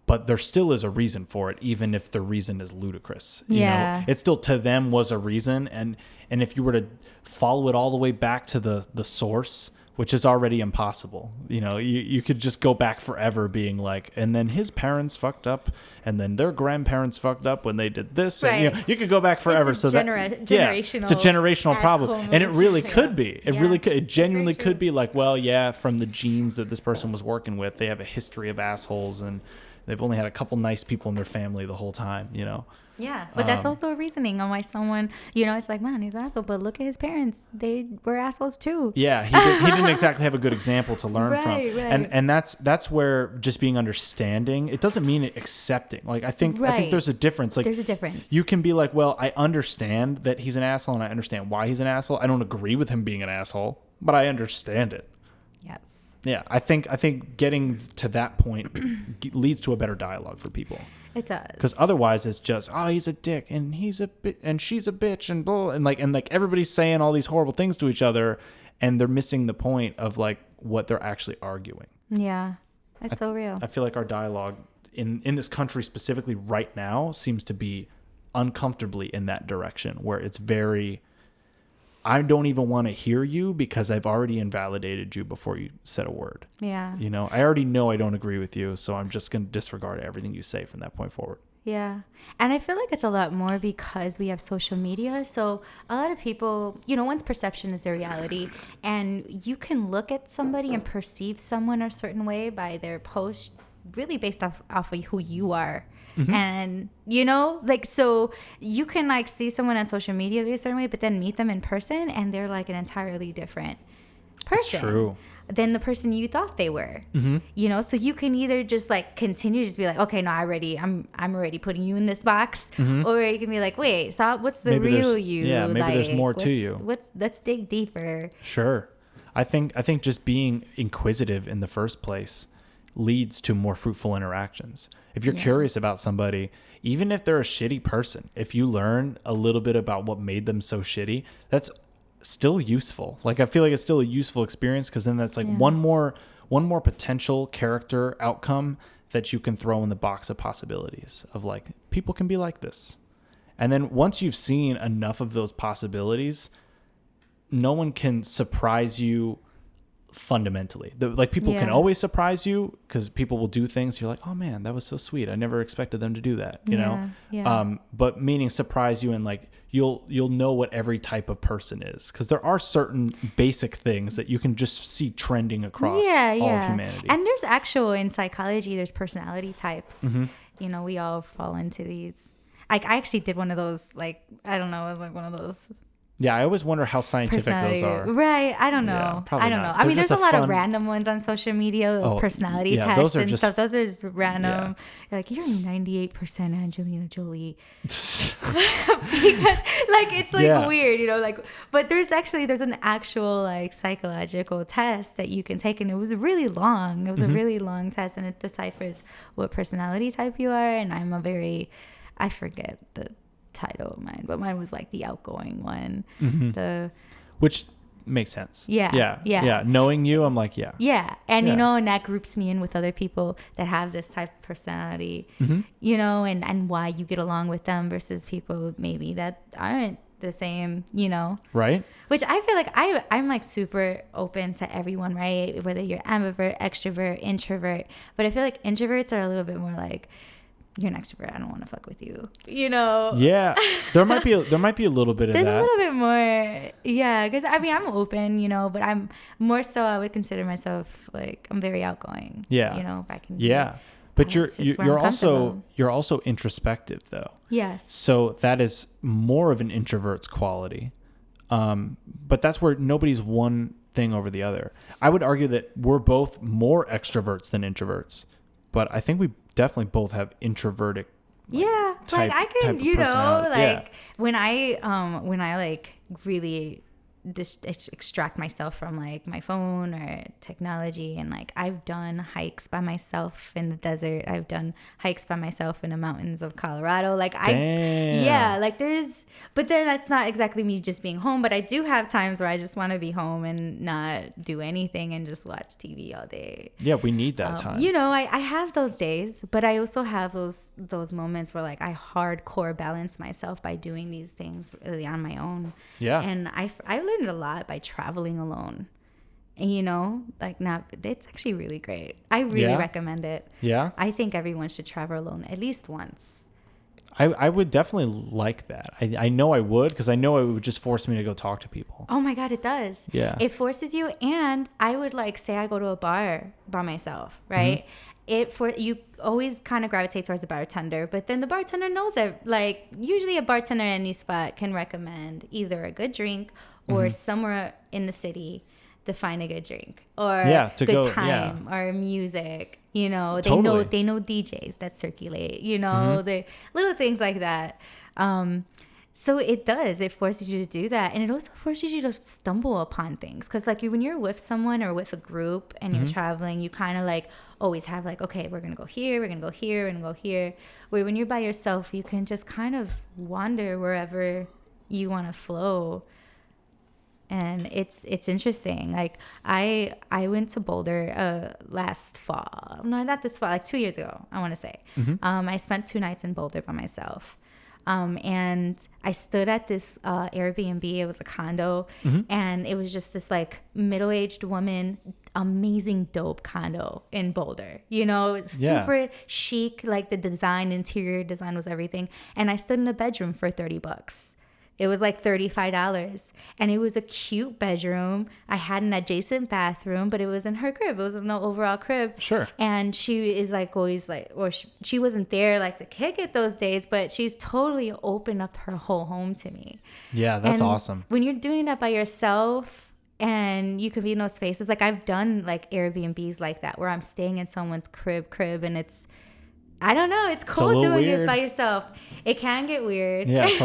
But there still is a reason for it, even if the reason is ludicrous. You know? It still to them was a reason, and if you were to follow it all the way back to the source, which is already impossible, you could just go back forever, being and then his parents fucked up, and then their grandparents fucked up when they did this, right. and you could go back forever. It's generational. It's a generational problem, and it really could be. It really could. It genuinely could be from the genes that this person was working with, they have a history of assholes and they've only had a couple nice people in their family the whole time, you know? Yeah, but that's also a reasoning on why someone, you know, it's like, man, he's an asshole, but look at his parents. They were assholes too. Yeah, he didn't exactly have a good example to learn from. Right. And that's where just being understanding, it doesn't mean accepting. Like, I think there's a difference. Like, there's a difference. You can be like, well, I understand that he's an asshole and I understand why he's an asshole. I don't agree with him being an asshole, but I understand it. Yes. Yeah, I think getting to that point leads to a better dialogue for people. It does. Because otherwise it's just, oh, he's a dick and he's a bit and she's a bitch and blah, and like everybody's saying all these horrible things to each other and they're missing the point of like what they're actually arguing. Yeah. It's so real. I feel like our dialogue in this country specifically right now seems to be uncomfortably in that direction where it's very, I don't even want to hear you because I've already invalidated you before you said a word. Yeah. You know, I already know I don't agree with you, so I'm just going to disregard everything you say from that point forward. Yeah. And I feel like it's a lot more because we have social media. So a lot of people, you know, one's perception is their reality. And you can look at somebody and perceive someone a certain way by their post really based off of who you are. Mm-hmm. And, you know, like, so you can like see someone on social media be a certain way, but then meet them in person and they're like an entirely different person. That's true. Than the person you thought they were. Mm-hmm. You know, so you can either just like continue to just be like, okay, no, I'm already putting you in this box. Mm-hmm. Or you can be like, wait, so what's the real you? Yeah, maybe like, there's more to you. Let's dig deeper. Sure. I think just being inquisitive in the first place leads to more fruitful interactions. If you're curious about somebody, even if they're a shitty person, if you learn a little bit about what made them so shitty, that's still useful. Like, I feel like it's still a useful experience because then that's like one more potential character outcome that you can throw in the box of possibilities of like, people can be like this. And then once you've seen enough of those possibilities, no one can surprise you fundamentally. Like, people can always surprise you because people will do things you're like, oh man, that was so sweet, I never expected them to do that, you know. But meaning surprise you and like you'll know what every type of person is because there are certain basic things that you can just see trending across all of humanity. And there's actual, in psychology, there's personality types. Mm-hmm. You know, we all fall into these. Like, I actually did one of those, like, I don't know, it was like one of those. Yeah, I always wonder how scientific those are. Right. I don't know. Yeah, I don't know. I mean, there's a lot of random ones on social media, those personality tests and stuff. Those are just random. Yeah. You're like, you're 98% Angelina Jolie. Because, like, it's like weird, you know, like, but there's an actual like psychological test that you can take. And it was really long. It was a really long test and it deciphers what personality type you are. And I forget the title of mine, but mine was like the outgoing one. Mm-hmm. Which makes sense. Yeah. Knowing you, I'm like, and you know, and that groups me in with other people that have this type of personality. Mm-hmm. You know, and why you get along with them versus people maybe that aren't the same, you know, right? Which I feel like I'm like super open to everyone, right? Whether you're ambivert, extrovert, introvert, but I feel like introverts are a little bit more like, you're an extrovert, I don't want to fuck with you, you know. Yeah, there might be a little bit of there's that. A little bit more, yeah, because I mean, I'm open, you know, but I'm more so, I would consider myself like, I'm very outgoing. Yeah, you know, back in but you're also introspective though. Yes. So that is more of an introvert's quality, but that's where nobody's one thing over the other. I would argue that we're both more extroverts than introverts, but I think we definitely both have introverted like I can, you know, like when I like really extract myself from like my phone or technology, and like I've done hikes by myself in the desert, I've done hikes by myself in the mountains of Colorado, like like there's, but then that's not exactly me just being home, but I do have times where I just want to be home and not do anything and just watch TV all day. Yeah, we need that time, you know. I have those days, but I also have those moments where like I hardcore balance myself by doing these things really on my own. And I learned a lot by traveling alone, and you know, like, it's actually really great. I really recommend it. I think everyone should travel alone at least once. I would definitely like that. I know I would, because I know it would just force me to go talk to people. Oh my God, it does. Yeah. It forces you. And I would like, say I go to a bar by myself, right? You always kind of gravitate towards the bartender, but then the bartender knows that, like, usually a bartender at any spot can recommend either a good drink or somewhere in the city to find a good drink or good time or music. You know, they know DJs that circulate, you know, the little things like that. So it forces you to do that. And it also forces you to stumble upon things. Because like when you're with someone or with a group and you're traveling, you kind of like always have like, okay, we're going to go here, we're going to go here, we're going to go here. Where when you're by yourself, you can just kind of wander wherever you want to flow. And it's interesting. Like I went to Boulder last fall. No, not this fall, like 2 years ago, I want to say. I spent 2 nights in Boulder by myself. And I stood at this Airbnb. It was a condo, and it was just this like middle-aged woman, amazing dope condo in Boulder. You know, super chic. Like the interior design was everything. And I stood in a bedroom for $30. It was like $35, and it was a cute bedroom. I had an adjacent bathroom, but it was in her crib. It was no overall crib. Sure. And she is like always like, or she wasn't there like to kick it those days, but she's totally opened up her whole home to me. Yeah, that's awesome. When you're doing that by yourself and you can be in those spaces, like I've done like Airbnbs like that where I'm staying in someone's crib, and it's, I don't know. It's cool doing it by yourself. It can get weird. Yeah, it's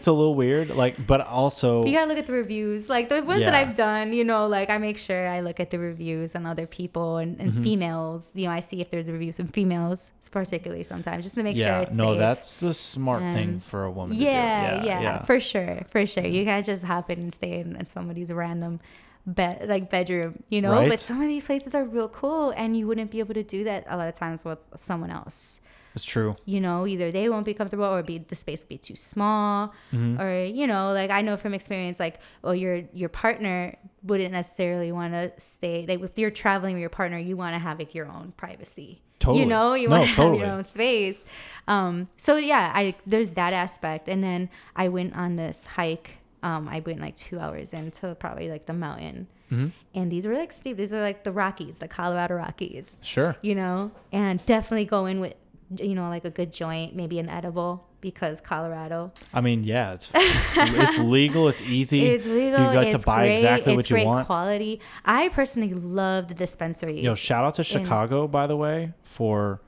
a little weird. Like, but also you gotta look at the reviews. Like the ones that I've done, you know, like I make sure I look at the reviews on other people and females. You know, I see if there's reviews from females, particularly sometimes, just to make sure it's safe. That's a smart thing for a woman to do. Yeah, for sure. You can't just hop in and stay in somebody's random bedroom, you know. Right? But some of these places are real cool, and you wouldn't be able to do that a lot of times with someone else. It's true. You know, either they won't be comfortable or the space will be too small, or, you know, like I know from experience, like, well, your partner wouldn't necessarily want to stay. Like if you're traveling with your partner, you want to have like your own privacy. Totally. You know, you want to have your own space. So yeah, there's that aspect. And then I went on this hike. I went like 2 hours into probably like the mountain. And these were like steep. These are like the Rockies, the Colorado Rockies. Sure. You know, and definitely go in with, you know, like a good joint, maybe an edible, because Colorado. I mean, yeah, it's legal. It's easy. It's legal. You got to buy exactly what you want. It's great quality. I personally love the dispensaries. Yo, shout out to Chicago, by the way, for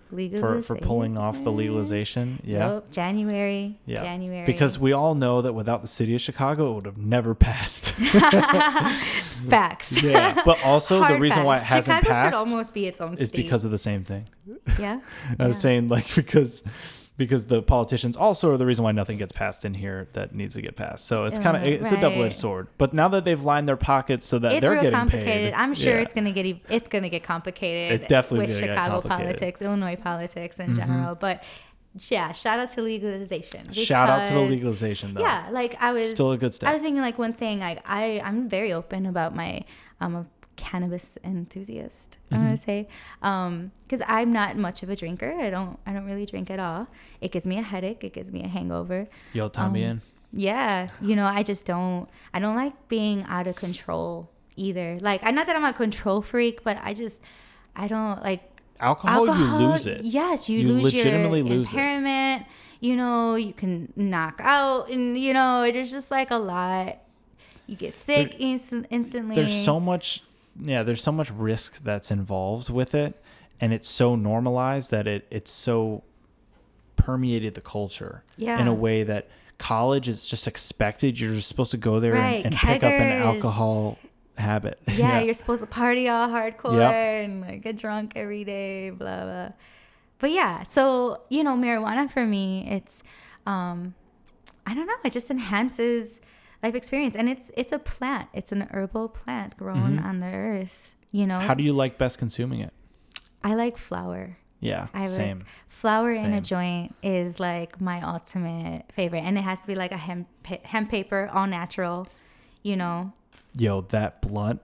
pulling off the legalization. Yeah. Yep. January. Because we all know that without the city of Chicago, it would have never passed. Facts. Yeah. But also the reason why it hasn't passed should almost be its own state. Is because of the same thing. Yeah. I was saying, like, because the politicians also are the reason why nothing gets passed in here that needs to get passed. So it's kind of it's a double-edged sword. But now that they've lined their pockets so that they're getting paid, I'm sure it's gonna get complicated. It definitely with Chicago politics, Illinois politics in general. But yeah, shout out to legalization. Shout out to the legalization, though. Yeah, like I was still a good step. I was thinking like one thing. Like I'm very open about my cannabis enthusiast, I want to say, because I'm not much of a drinker. I don't really drink at all. It gives me a headache. It gives me a hangover. You'll time me in. Yeah, you know, I don't like being out of control either. Like, not that I'm a control freak, but I don't like alcohol. You lose it. Yes, you lose legitimately your impairment. You know, you can knock out, and you know, there's just like a lot. You get sick instantly. There's so much. Yeah, there's so much risk that's involved with it, and it's so normalized that it's so permeated the culture in a way that college is just expected. You're just supposed to go there and pick up an alcohol habit. Yeah, you're supposed to party all hardcore and like get drunk every day, blah, blah. But yeah, so, you know, marijuana for me, it's, I don't know, it just enhances life experience, and it's a plant. It's an herbal plant grown on the earth. You know. How do you like best consuming it? I like flower. Yeah, same. Flower in a joint is like my ultimate favorite, and it has to be like a hemp paper, all natural. You know. Yo, that blunt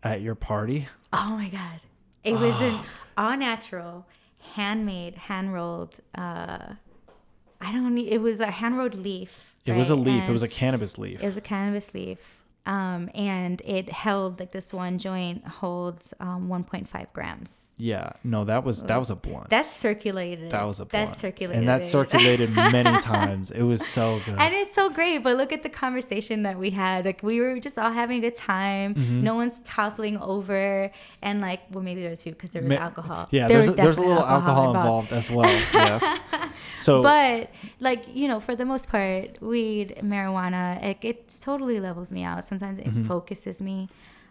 at your party. Oh my god, it was an all natural, handmade, hand rolled it was a hand-rolled leaf. It was a leaf. It was a cannabis leaf. It was a cannabis leaf. And it held, like, this one joint holds 1.5 grams. Yeah. No, that was a blunt. That's circulated. That was a blunt. That's circulated. And that circulated many times. It was so good. And it's so great. But look at the conversation that we had. Like, we were just all having a good time. Mm-hmm. No one's toppling over. And, like, well, maybe there was food because there was alcohol. Yeah, there's a little alcohol involved as well. Yes. So, but, like, for the most part, weed, marijuana, it totally levels me out. Sometimes it focuses me.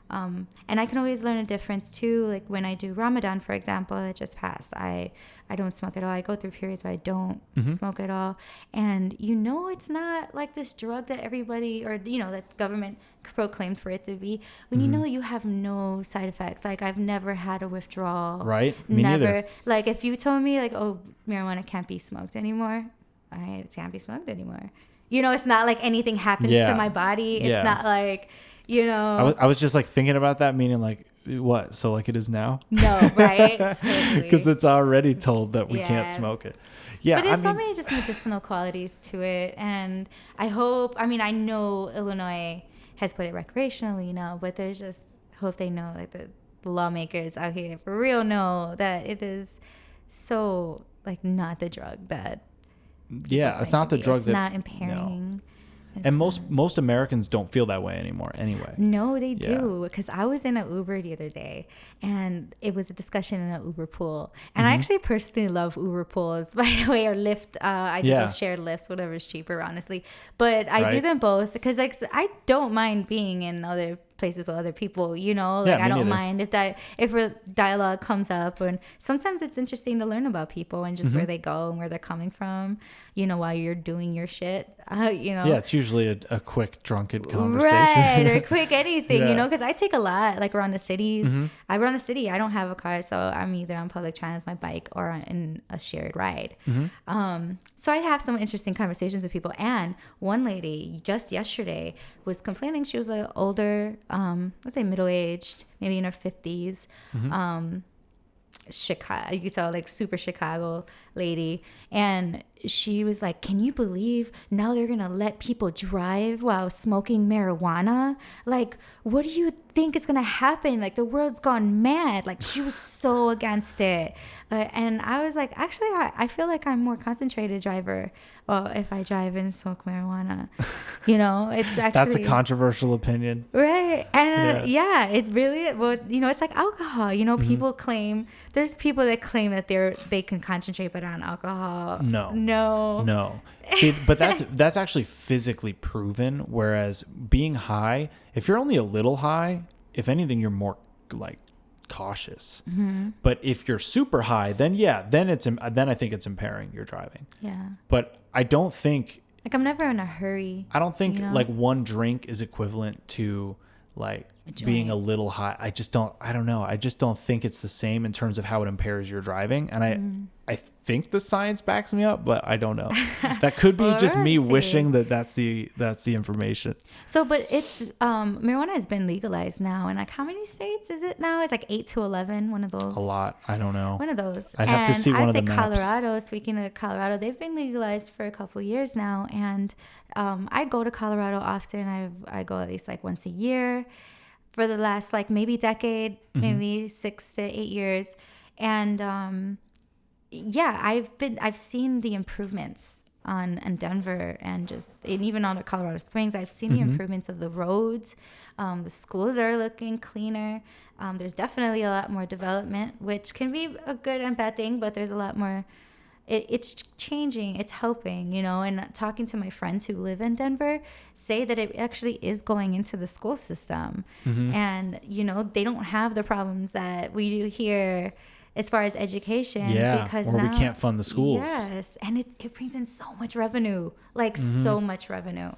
And I can always learn a difference too. Like when I do Ramadan, for example, that just passed, I don't smoke at all. I go through periods where I don't smoke at all. And it's not like this drug that everybody or, that the government proclaimed for it to be. When you have no side effects. Like I've never had a withdrawal. Right. Me never. neither. Like if you told me like, oh, marijuana can't be smoked anymore. All right, it can't be smoked anymore. It's not like anything happens to my body. It's not like, I was just like thinking about that, meaning like, what? So like it is now? No, right? Totally. Because it's already told that we can't smoke it. Yeah. But there's so many just medicinal qualities to it. And I know Illinois has put it recreationally now, but there's just hope they know, like the lawmakers out here for real know that it is so like not the drug that. Yeah, it's not the drug it's that. Not impairing. No. And most Americans don't feel that way anymore anyway. No, they do. Because I was in an Uber the other day and it was a discussion in an Uber pool. And I actually personally love Uber pools, by the way, or Lyft. I do the shared Lyfts, whatever is cheaper, honestly. But I do them both because like I don't mind being in other places with other people, I don't mind if a dialogue comes up, and sometimes it's interesting to learn about people and just where they go and where they're coming from, while you're doing your shit, Yeah, it's usually a quick drunken conversation. Right, or quick anything, because I take a lot, like around the cities. I run a city. I don't have a car, so I'm either on public transit, my bike, or in a shared ride. So I have some interesting conversations with people. And one lady just yesterday was complaining. She was an older, let's say middle-aged, maybe in her 50s, Chicago, you saw like super Chicago lady, and she was like, can you believe now they're gonna let people drive while smoking marijuana? Like, what do you think is gonna happen? Like, the world's gone mad. Like, she was so against it. And I was like, actually, I feel like I'm more concentrated driver if I drive and smoke marijuana. It's actually that's a controversial opinion, right? And it really, it's like alcohol. People claim, there's people that claim that they can concentrate but on alcohol. No. See, but that's actually physically proven. Whereas being high, if you're only a little high, if anything, you're more like cautious. But if you're super high, then I think it's impairing your driving. Yeah. But I don't think, like, I'm never in a hurry. I don't think like one drink is equivalent to like being a little high. I don't know. I just don't think it's the same in terms of how it impairs your driving. And I think the science backs me up, but I don't know. That could be just me wishing that's the information. So, but it's marijuana has been legalized now, and like how many states is it now? It's like 8 to 11. One of those. A lot. I don't know. One of those. I'd have to see one of the maps. Colorado. Speaking of Colorado, they've been legalized for a couple years now, and I go to Colorado often. I go at least like once a year for the last like maybe decade, maybe 6 to 8 years, and I've seen the improvements on Denver and even on Colorado Springs. I've seen the improvements of the roads. The schools are looking cleaner. There's definitely a lot more development, which can be a good and bad thing, but there's a lot more. It's changing. It's helping, and talking to my friends who live in Denver say that it actually is going into the school system. And, they don't have the problems that we do here as far as education, because or now we can't fund the schools. Yes, and it brings in so much revenue, so much revenue.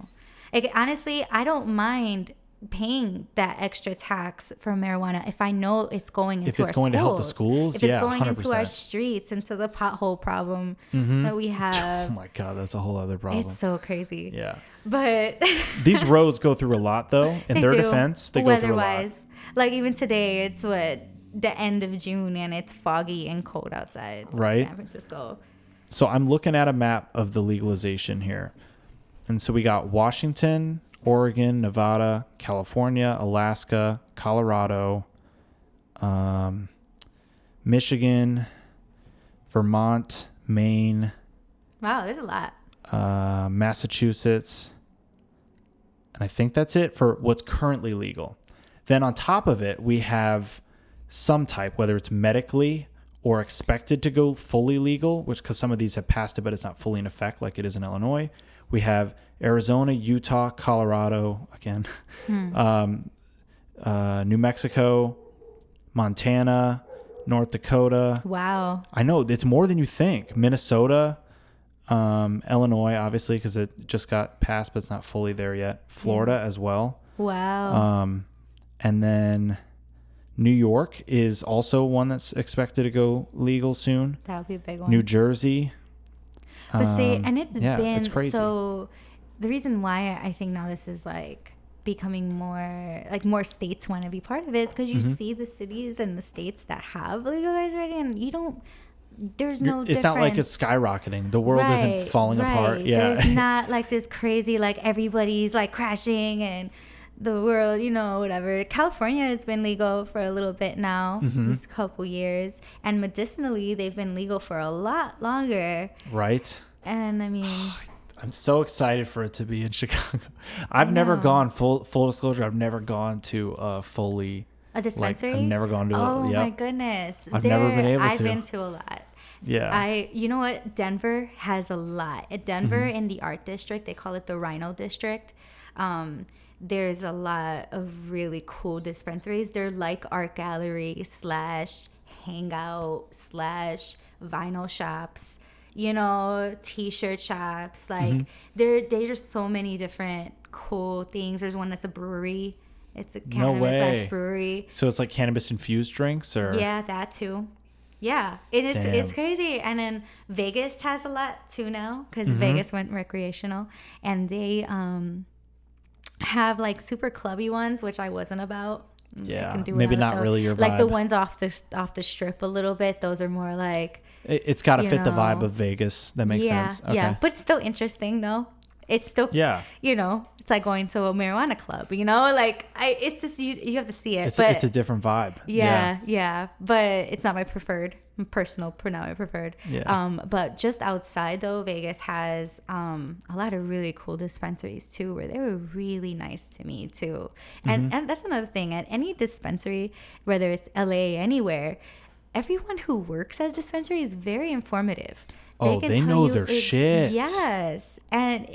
Like, honestly, I don't mind paying that extra tax for marijuana if I know it's going into our schools. If it's going to help the schools, if it's going 100%. Into our streets, into the pothole problem that we have. Oh my God, that's a whole other problem. It's so crazy. Yeah. But these roads go through a lot, though. In their defense, they go through a lot. Like even today, it's the end of June and it's foggy and cold outside. Right. San Francisco. So I'm looking at a map of the legalization here. And so we got Washington, Oregon, Nevada, California, Alaska, Colorado, Michigan, Vermont, Maine. Wow, there's a lot. Massachusetts. And I think that's it for what's currently legal. Then on top of it, we have some type, whether it's medically or expected to go fully legal, which because some of these have passed it, but it's not fully in effect like it is in Illinois. We have Arizona, Utah, Colorado, again, New Mexico, Montana, North Dakota. Wow. I know, it's more than you think. Minnesota, Illinois, obviously, because it just got passed, but it's not fully there yet. Florida as well. Wow. And then New York is also one that's expected to go legal soon. That would be a big one. New Jersey. But see, and it's it's crazy. So the reason why I think now this is like becoming more, like more states want to be part of it is because you see the cities and the states that have legalized already, and you don't, there's no difference. It's not like it's skyrocketing. The world isn't falling apart. Yeah. There's not like this crazy, like everybody's like crashing and the world, you know, whatever. California has been legal for a little bit now, these couple years. And medicinally, they've been legal for a lot longer. Right. And I mean, I'm so excited for it to be in Chicago. I've never gone, full disclosure, I've never gone to a dispensary. I've never gone to my goodness. I've never been able to. I've been to a lot. Yeah. You know what? Denver has a lot. At Denver in the art district, they call it the Rhino district. There's a lot of really cool dispensaries. They're like art gallery / hangout / vinyl shops, you know, t-shirt shops. Like there's just so many different cool things. There's one that's a brewery. It's a cannabis / brewery. So it's like cannabis infused drinks, or yeah, that too. Yeah, and it's crazy. And then Vegas has a lot too now because Vegas went recreational, and they have like super clubby ones, which I wasn't about. Yeah, maybe not really your vibe. Like the ones off the strip a little bit. Those are more like it's got to fit the vibe of Vegas. That makes sense. Okay. Yeah, but it's still interesting though. It's still you know, it's like going to a marijuana club. You know, like it's just you have to see it. It's a different vibe. Yeah, but it's not my preferred. Personal pronoun I preferred. But just outside though, Vegas has a lot of really cool dispensaries too, where they were really nice to me too. And that's another thing, at any dispensary, whether it's LA, anywhere, everyone who works at a dispensary is very informative. They know their shit. Yes. And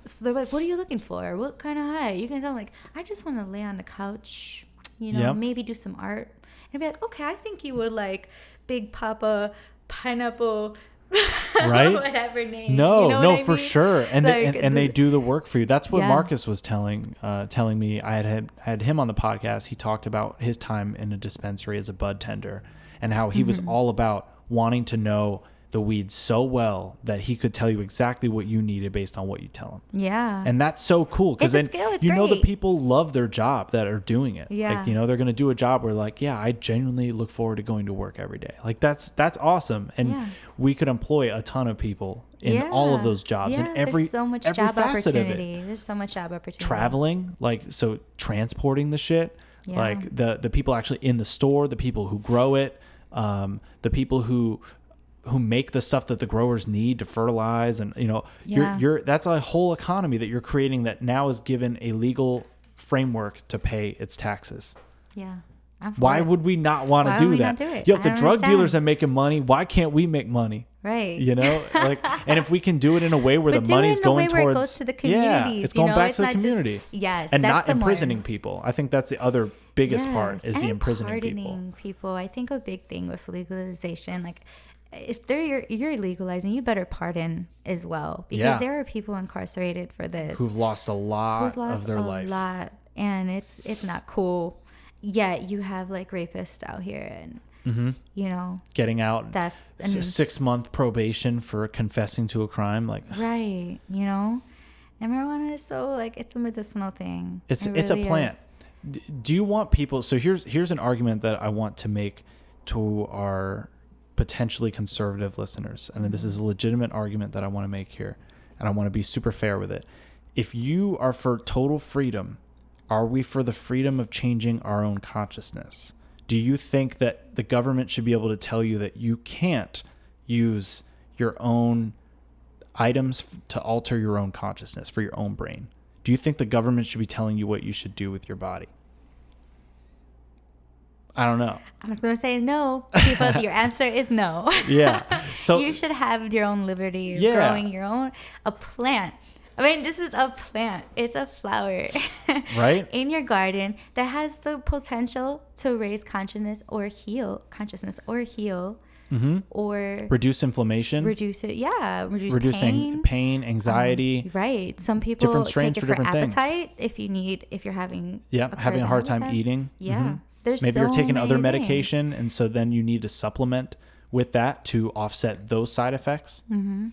so they're like, what are you looking for? What kind of high? You can tell them, like, I just want to lay on the couch, you know, maybe do some art. And be like, okay, I think you would like Big Papa Pineapple, right? Whatever name. No, for sure. And like, they do the work for you. That's what Marcus was telling me. I had him on the podcast. He talked about his time in a dispensary as a bud tender and how he was all about wanting to know the weed so well that he could tell you exactly what you needed based on what you tell him. Yeah. And that's so cool because then you know the people love their job that are doing it. Yeah. Like, you know, they're going to do a job where like, yeah, I genuinely look forward to going to work every day. Like that's awesome. And we could employ a ton of people in all of those jobs and there's so much job opportunity. There's so much job opportunity. Traveling, like, so transporting the shit, like the people actually in the store, the people who grow it, the people who make the stuff that the growers need to fertilize, and you know, you're that's a whole economy that you're creating that now is given a legal framework to pay its taxes. Yeah. Why would we not want to do that? You have the drug dealers are making money. Why can't we make money? Right. You know, like, and if we can do it in a way where the money's going towards, it goes to the communities, it's going back to the community. And not imprisoning people. I think that's the other biggest part is the imprisoning people. I think a big thing with legalization, like, if you're legalizing, you better pardon as well, because there are people incarcerated for this who've lost a lot of their life. And it's not cool. Yet you have like rapists out here, and you know, getting out, thefts, and 6-month probation for confessing to a crime, like right, you know. And marijuana is so like, it's a medicinal thing. It's a plant. Do you want people? So here's an argument that I want to make to our potentially conservative listeners, and this is a legitimate argument that I want to make here, and I want to be super fair with it. If you are for total freedom, are we for the freedom of changing our own consciousness? Do you think that the government should be able to tell you that you can't use your own items to alter your own consciousness for your own brain? Do you think the government should be telling you what you should do with your body? I don't know. I'm just going to say no. People, your answer is no. Yeah. So you should have your own liberty of yeah. growing your own, a plant. I mean, this is a plant. It's a flower. Right? In your garden that has the potential to raise consciousness or heal. Mm-hmm. Or reduce inflammation. Reduce pain, anxiety. Right. Some people take it for appetite things. if you're having having a hard time eating. Yeah. Mm-hmm. There's maybe you're taking other things. medication, and so then you need to supplement with that to offset those side effects. Mm-hmm.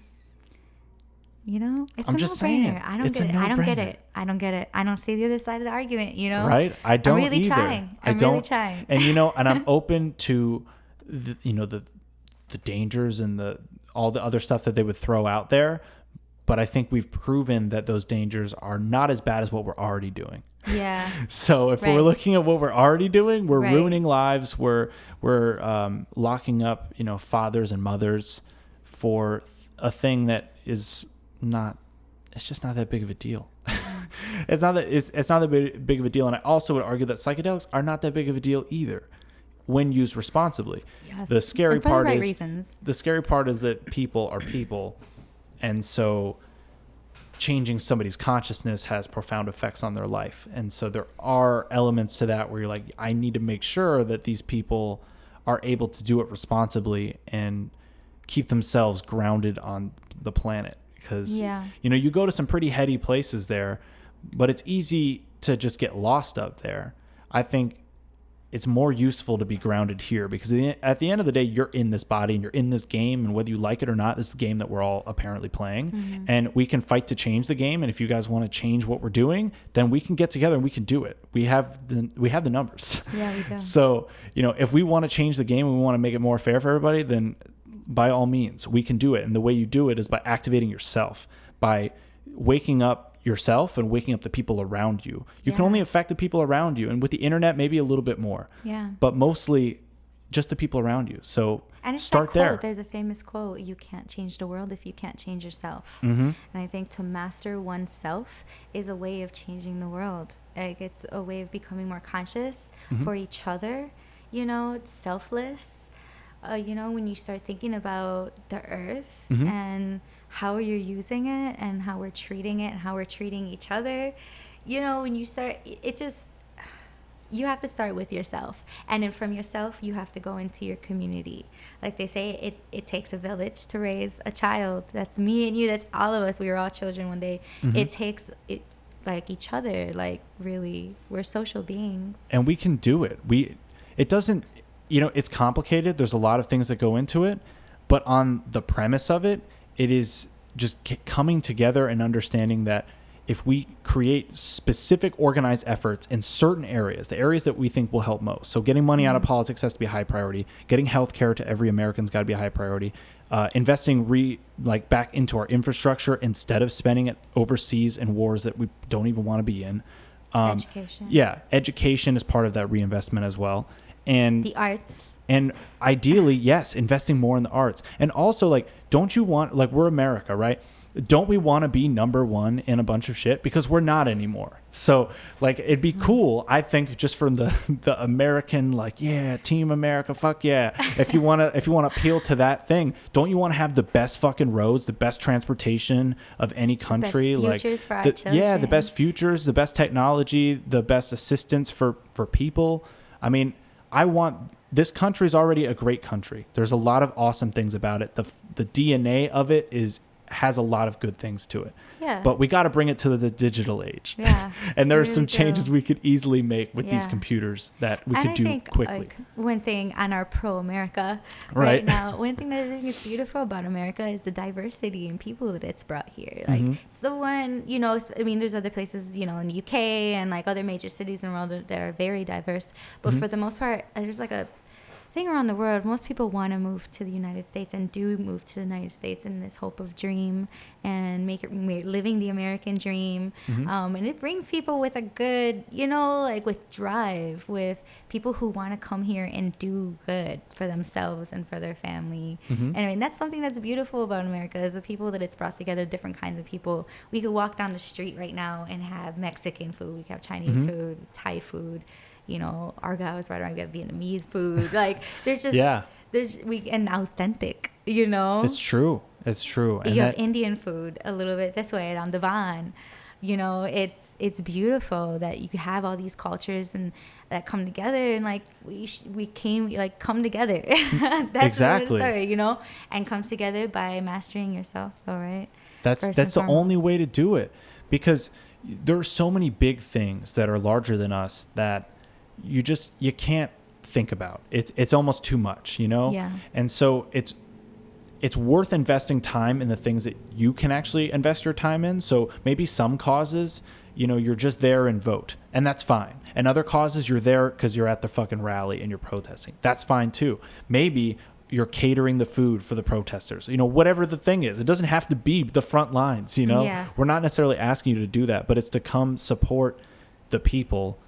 You know, it's I'm a just no-brainer. saying, I don't get it. I don't get it. I don't see the other side of the argument, you know? Right? I don't I'm really either. trying. I'm really trying. And, and I'm open to, the dangers and all the other stuff that they would throw out there. But I think we've proven that those dangers are not as bad as what we're already doing. Yeah. So if we're looking at what we're already doing, we're ruining lives. We're locking up, fathers and mothers for a thing that is not. It's just not that big of a deal. It's not that big of a deal. And I also would argue that psychedelics are not that big of a deal either, when used responsibly. Yes. The scary part is reasons. The scary part is that people are people, and so changing somebody's consciousness has profound effects on their life. And so there are elements to that where you're like, I need to make sure that these people are able to do it responsibly and keep themselves grounded on the planet. Because, you go to some pretty heady places there, but it's easy to just get lost up there. I think it's more useful to be grounded here because at the end of the day, you're in this body and you're in this game, and whether you like it or not, this is the game that we're all apparently playing. Mm-hmm. And we can fight to change the game. And if you guys want to change what we're doing, then we can get together and we can do it. We have the numbers. Yeah, we do. So, if we want to change the game and we want to make it more fair for everybody, then by all means, we can do it. And the way you do it is by activating yourself, by waking up yourself and waking up the people around you. You can only affect the people around you, and with the internet maybe a little bit more. Yeah. But mostly just the people around you. So and it's start that quote. there. There's a famous quote, you can't change the world if you can't change yourself. Mm-hmm. And I think to master oneself is a way of changing the world. Like it's a way of becoming more conscious for each other, selfless. When you start thinking about the earth and how you're using it and how we're treating it and how we're treating each other, when you start, you have to start with yourself. And then from yourself, you have to go into your community. Like they say, it takes a village to raise a child. That's me and you. That's all of us. We were all children one day. Mm-hmm. It takes like each other, like really, we're social beings. And we can do it. It doesn't, it's complicated. There's a lot of things that go into it, but on the premise of it, it is just coming together and understanding that if we create specific organized efforts in certain areas, the areas that we think will help most. So getting money out of politics has to be a high priority. Getting healthcare to every American's got to be a high priority. Investing back into our infrastructure instead of spending it overseas in wars that we don't even want to be in. Education. Yeah, education is part of that reinvestment as well. And the arts. And ideally, yes, investing more in the arts. And also, don't you want, we're America, right? Don't we want to be number one in a bunch of shit? Because we're not anymore. So, it'd be cool, I think, just from the American, Team America, fuck yeah. If you want to appeal to that thing, don't you want to have the best fucking roads, the best transportation of any country? The best futures for our children. Yeah, the best futures, the best technology, the best assistance for people. I mean, this country is already a great country. There's a lot of awesome things about it. The DNA of it has a lot of good things to it. Yeah. But we got to bring it to the digital age. Yeah. And there are some changes we could easily make with these computers that we could do quickly. One thing on our pro-America right now, one thing that I think is beautiful about America is the diversity in people that it's brought here. It's the one, there's other places, in the UK and other major cities in the world that are very diverse. But for the most part, there's think around the world, most people want to move to the United States and do move to the United States in this hope of dream and living the American dream. And it brings people with a good, like with drive, with people who want to come here and do good for themselves and for their family. And I mean, that's something that's beautiful about America, is the people that it's brought together, different kinds of people. We could walk down the street right now and have Mexican food. We could have Chinese food, Thai food. Argyle is right around. We have Vietnamese food. Like, there's just, and authentic, It's true. And you have Indian food a little bit this way on the Van. It's beautiful that you have all these cultures and that come together, and like we came, like, come together. That's exactly. And come together by mastering yourself. All right. That's the only way to do it, because there are so many big things that are larger than us that you can't think about. It's almost too much, Yeah. And so it's worth investing time in the things that you can actually invest your time in. So maybe some causes, you're just there and vote, and that's fine. And other causes, you're there because you're at the fucking rally and you're protesting. That's fine too. Maybe you're catering the food for the protesters, whatever the thing is. It doesn't have to be the front lines, Yeah. We're not necessarily asking you to do that, but it's to come support the people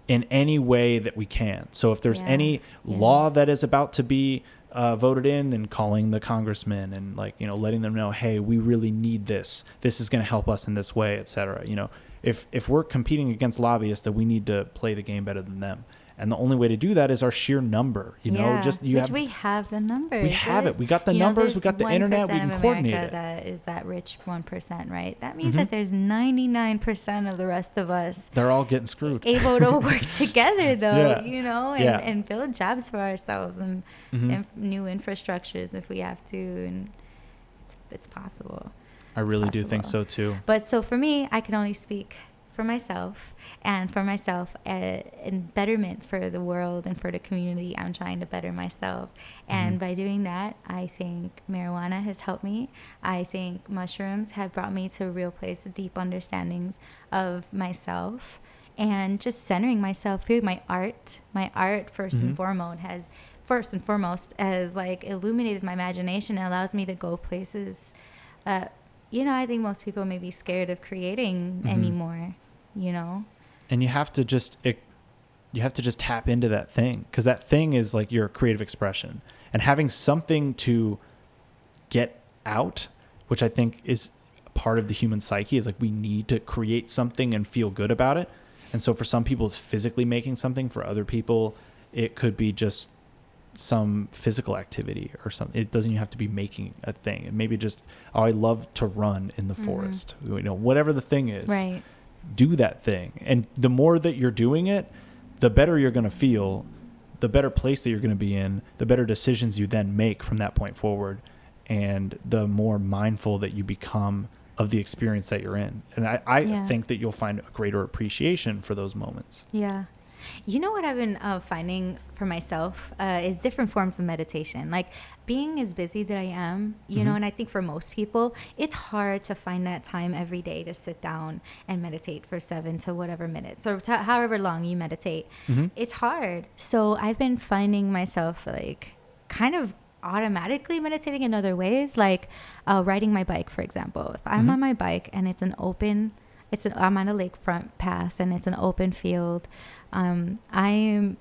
in any way that we can. So if there's any law that is about to be voted in, and calling the congressman and letting them know, hey, we really need this. This is going to help us in this way, etc. If we're competing against lobbyists, that we need to play the game better than them. And the only way to do that is our sheer number, we have the numbers. We have it. We got the numbers. We got the internet. We can coordinate it. That is that rich 1%, right? That means that there's 99% of the rest of us. They're all getting screwed. Able to work together, though, and build jobs for ourselves and new infrastructures if we have to, and it's possible. I really do think so too. But so for me, I can only speak for myself, and for myself in betterment for the world and for the community. I'm trying to better myself, and by doing that, I think marijuana has helped me. I think mushrooms have brought me to a real place of deep understandings of myself, and just centering myself through my art first and foremost has like illuminated my imagination and allows me to go places I think most people may be scared of creating anymore. And you have to just tap into that thing, because that thing is like your creative expression, and having something to get out, which I think is part of the human psyche, is like we need to create something and feel good about it. And so for some people it's physically making something. For other people it could be just some physical activity or something. It doesn't even have to be making a thing. And maybe just, I love to run in the forest, whatever the thing is. Right. Do that thing. And the more that you're doing it, the better you're going to feel, the better place that you're going to be in, the better decisions you then make from that point forward, and the more mindful that you become of the experience that you're in. And I think that you'll find a greater appreciation for those moments. Yeah. You know what I've been finding for myself is different forms of meditation. Like, being as busy that I am, and I think for most people, it's hard to find that time every day to sit down and meditate for 7 to whatever minutes, or however long you meditate. It's hard. So I've been finding myself like kind of automatically meditating in other ways, like riding my bike, for example. If I'm on my bike and I'm on a lakefront path and it's an open field, I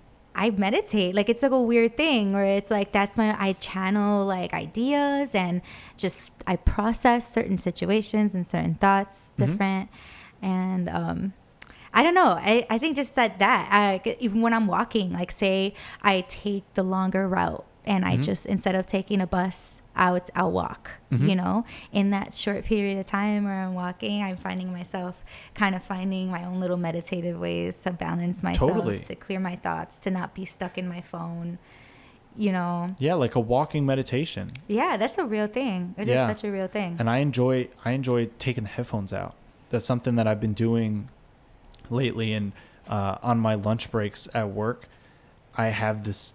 meditate. Like, it's like a weird thing where it's like, I channel like ideas, and just I process certain situations and certain thoughts different. And I don't know. I think just that even when I'm walking, like, say I take the longer route, and I just, instead of taking a bus, I'll walk, in that short period of time where I'm walking, I'm finding myself kind of finding my own little meditative ways to balance myself, to clear my thoughts, to not be stuck in my phone, Yeah, like a walking meditation. Yeah, that's a real thing. It is such a real thing. And I enjoy taking the headphones out. That's something that I've been doing lately. And on my lunch breaks at work, I have this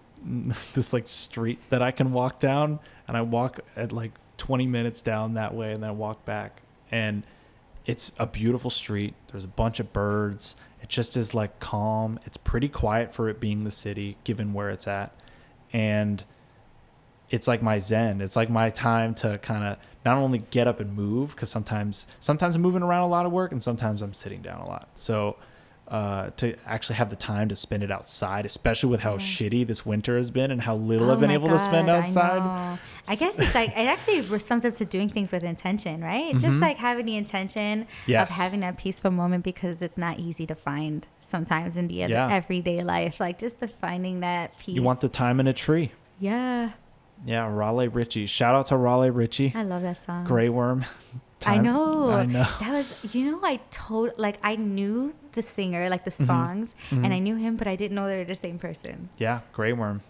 like street that I can walk down, and I walk at like 20 minutes down that way, and then I walk back, and it's a beautiful street. There's a bunch of birds. It just is like calm. It's pretty quiet for it being the city, given where it's at. and it's like my zen. It's like my time to kind of not only get up and move, because sometimes I'm moving around a lot of work, and sometimes I'm sitting down a lot. So to actually have the time to spend it outside, especially with how shitty this winter has been and how little I've been able to spend outside. I guess it's like, it actually sums up to doing things with intention, right? Just like having the intention of having that peaceful moment, because it's not easy to find sometimes in the everyday life. Like just the finding that peace. You want the time in a tree. Yeah. Yeah, Raleigh Ritchie. Shout out to Raleigh Ritchie. I love that song. Grey Worm. I know. That was, I knew the singer, like the songs, and I knew him, but I didn't know they were the same person. Yeah, Grey Worm.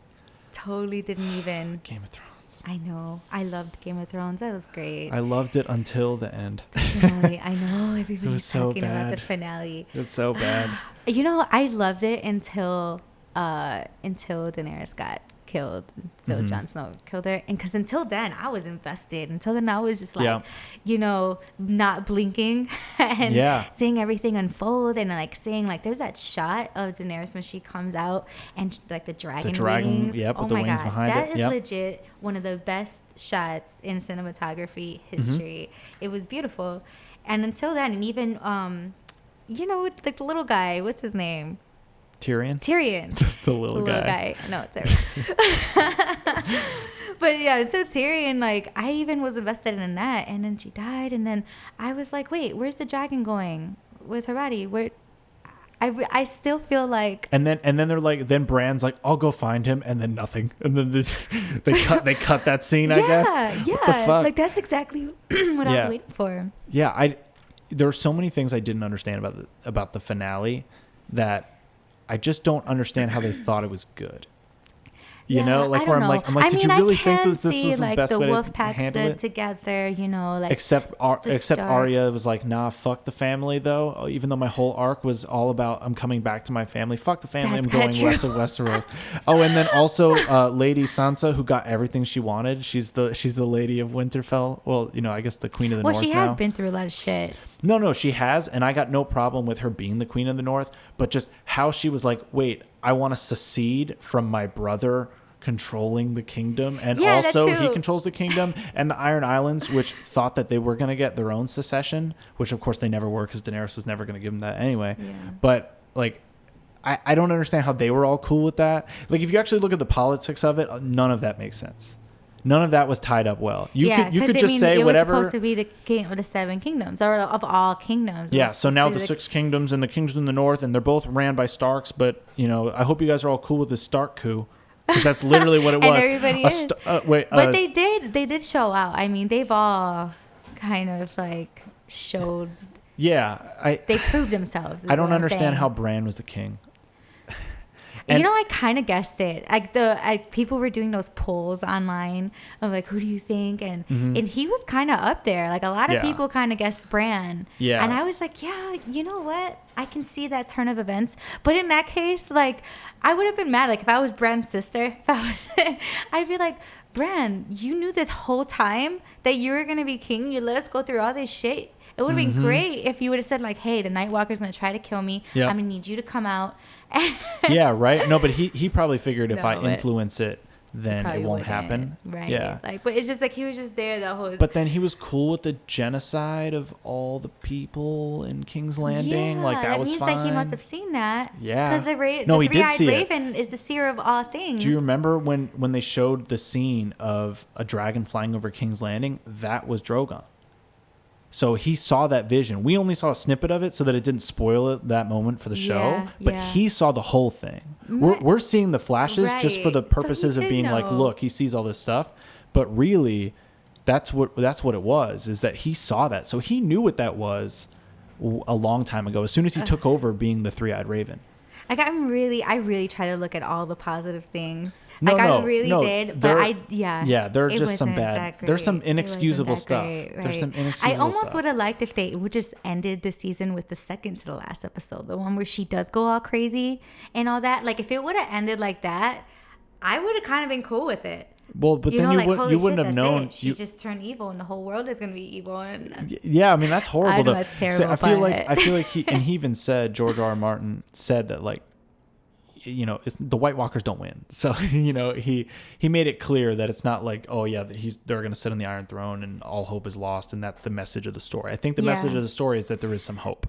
Totally didn't even. Game of Thrones. I know. I loved Game of Thrones. That was great. I loved it until the end. The finale. I know. Everybody's talking about the finale. It was so bad. I loved it until Daenerys got killed, until Jon Snow killed her, and because until then I was invested. Until then I was just like, not blinking and seeing everything unfold, and like seeing like there's that shot of Daenerys when she comes out and like the dragon wings. With oh the my wings god, behind that it. is legit one of the best shots in cinematography history. It was beautiful, and until then, and even like the little guy, what's his name? Tyrion. the little guy. No, it's everything. But yeah, until Tyrion, like I even was invested in that, and then she died, and then I was like, wait, where's the dragon going with her body? Where? I still feel like. And then they're like, then Bran's like, I'll go find him, and then nothing, and then they cut that scene. I guess. Yeah, what the fuck? Like that's exactly what I was waiting for. Yeah, there were so many things I didn't understand about the finale that. I just don't understand how they thought it was good. You know, like where I'm like, did you really think that this was the best way to handle it? Together, like except Arya was like, nah, fuck the family though. Even though my whole arc was all about I'm coming back to my family. Fuck the family. I'm going west of Westeros. Oh, and then also Lady Sansa, who got everything she wanted. She's the Lady of Winterfell. Well, I guess the Queen of the North. Well, she has been through a lot of shit. No, she has, and I got no problem with her being the Queen of the North, but just how she was like, wait, I want to secede from my brother controlling the kingdom, and also he controls the kingdom, and the Iron Islands, which thought that they were going to get their own secession, which of course they never were, because Daenerys was never going to give them that anyway. Yeah. But like, I don't understand how they were all cool with that. Like, if you actually look at the politics of it, none of that makes sense. None of that was tied up well. You could just say whatever. It was supposed to be the king of the 7 kingdoms, or of all kingdoms. Yeah. So now the 6 kingdoms and the kingdoms in the north, and they're both ran by Starks. But I hope you guys are all cool with this Stark coup, because that's literally what it was. And everybody is. But they did show out. I mean, they've all kind of like showed. Yeah, they proved themselves. I don't understand how Bran was the king. And I kind of guessed it. Like people were doing those polls online of like, who do you think? And he was kind of up there. Like a lot of people kind of guessed Bran. Yeah. And I was like, yeah, you know what? I can see that turn of events. But in that case, like I would have been mad. Like if I was Bran's sister, I'd be like, Bran, you knew this whole time that you were gonna be king. You let us go through all this shit. It would have been great if you would have said like, hey, the Night Walker's going to try to kill me. Yep. I'm going to need you to come out. Yeah, right? No, but he probably figured if I influence it, then it won't happen. Right. Yeah. Like, but it's just like he was just there the whole... But then he was cool with the genocide of all the people in King's Landing. Yeah, like, that was fine. That means like he must have seen that. Yeah. Because the three-eyed raven is the seer of all things. Do you remember when they showed the scene of a dragon flying over King's Landing? That was Drogon. So he saw that vision. We only saw a snippet of it so that it didn't spoil it that moment for the show. But he saw the whole thing. We're seeing the flashes just for the purposes of being like, look, he sees all this stuff. But really, that's what it was, is that he saw that. So he knew what that was a long time ago, as soon as he took over being the three-eyed raven. Like I really try to look at all the positive things. I really did, but there are just some bad. There's some inexcusable stuff. Great, right? There's some inexcusable I almost stuff. would have liked if they would just ended the season with the second to the last episode, the one where she does go all crazy and all that. Like if it would have ended like that, I would have kind of been cool with it. Well, but then you wouldn't have known. She just turned evil, and the whole world is going to be evil. And yeah, I mean that's horrible. I know that's terrible. So I feel like he even said, George R. R. Martin said that like the White Walkers don't win. So, he made it clear that it's not like, oh yeah, they're going to sit on the Iron Throne and all hope is lost. And that's the message of the story. I think the message of the story is that there is some hope.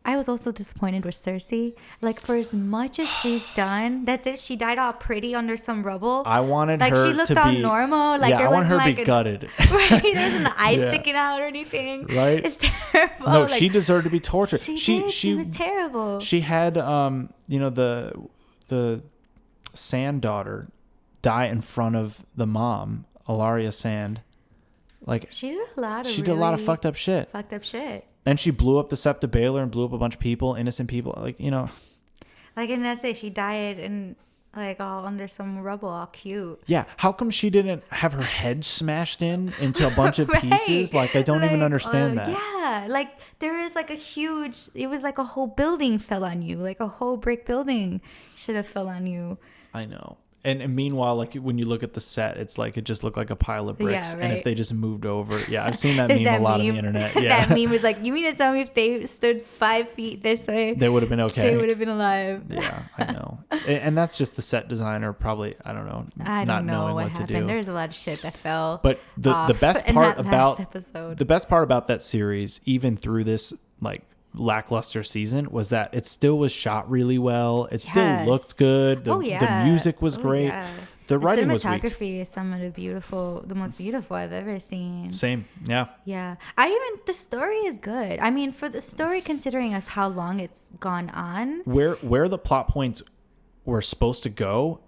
I was also disappointed with Cersei. Like, for as much as she's done, that's it. She died all pretty under some rubble. I wanted her to be... Like, she looked all normal. Like, I want her to be gutted. Right? There wasn't the eye sticking out or anything. Right? It's terrible. No, she deserved to be tortured. She was terrible. She had, the Sand daughter die in front of the mom, Ilaria Sand. Like, she did a lot of fucked up shit. And she blew up the Septa Baylor and blew up a bunch of people, innocent people. Like, Like, and that's it. She died and like all under some rubble, all cute. Yeah. How come she didn't have her head smashed into a bunch of pieces? Like, I don't even understand that. Yeah. Like, there is like it was like a whole building fell on you. Like, a whole brick building should have fell on you. I know. And meanwhile, like, when you look at the set, it's like it just looked like a pile of bricks. Yeah, right. And if they just moved over, I've seen that meme a lot on the internet. Yeah, that meme was like, you mean to tell me if they stood 5 feet this way, they would have been okay? They would have been alive. Yeah, I know. And that's just the set designer, probably. I don't know. I don't know what happened. To do. There's a lot of shit that fell. But the best part about that series, even through this like lackluster season, was that it still was shot really well. It still looked good. The music was great. Yeah. The writing was weak. Cinematography is some of the most beautiful I've ever seen. Same. Yeah. Yeah. The story is good. I mean, for the story, considering us how long it's gone on. Where the plot points were supposed to go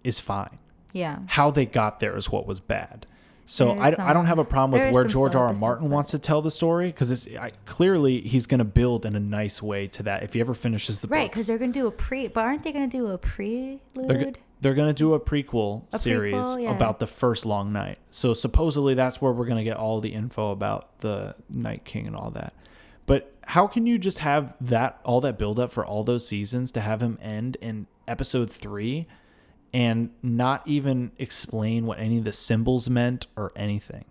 is fine. Yeah. How they got there is what was bad. So I don't have a problem with where George R. R. Martin wants to tell the story, because clearly he's going to build in a nice way to that if he ever finishes the book. Right, because they're going to do but aren't they going to do a prelude? They're going to do a prequel series about the first long night. So supposedly that's where we're going to get all the info about the Night King and all that. But how can you just have all that build up for all those seasons to have him end in episode 3 and not even explain what any of the symbols meant or anything?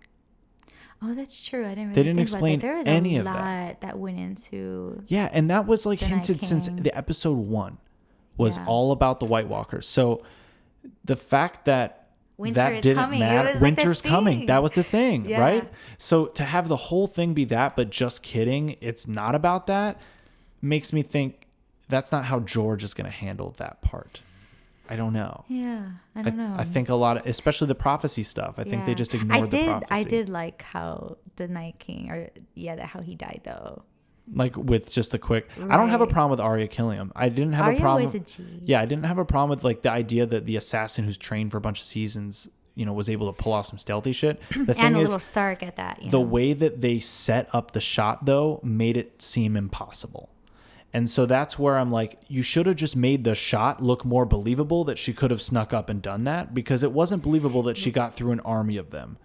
Oh, that's true. I didn't really They didn't explain there was any a of lot that went into. Yeah, and that was like hinted since the episode 1 was all about the White Walkers. So the fact that that didn't matter. Winter's coming. That was the thing, right? So to have the whole thing be that, but just kidding, it's not about that, makes me think that's not how George is going to handle that part. I don't know. Yeah, I don't know. I think a lot of, especially the prophecy stuff, I think they just ignored the prophecy. I did like how the Night King, how he died though. Like with just a quick, I don't have a problem with Arya killing him. I didn't have a problem. Arya was a G. Yeah, I didn't have a problem with like the idea that the assassin who's trained for a bunch of seasons, was able to pull off some stealthy shit. The thing and a is, little Stark at that. The way that they set up the shot though made it seem impossible. And so that's where I'm like, you should have just made the shot look more believable that she could have snuck up and done that, because it wasn't believable that she got through an army of them.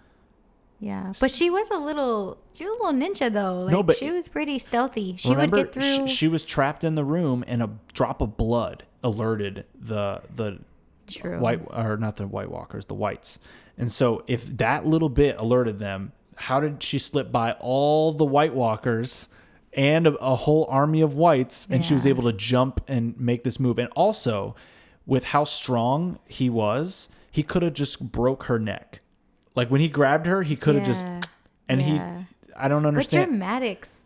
Yeah, but she was a little ninja though. Like, she was pretty stealthy. She would get through. She was trapped in the room, and a drop of blood alerted the not the White Walkers, the Whites. And so if that little bit alerted them, how did she slip by all the White Walkers and a whole army of Whites, and she was able to jump and make this move? And also, with how strong he was, he could have just broke her neck. Like, when he grabbed her, he could have just... And I don't understand. But dramatics.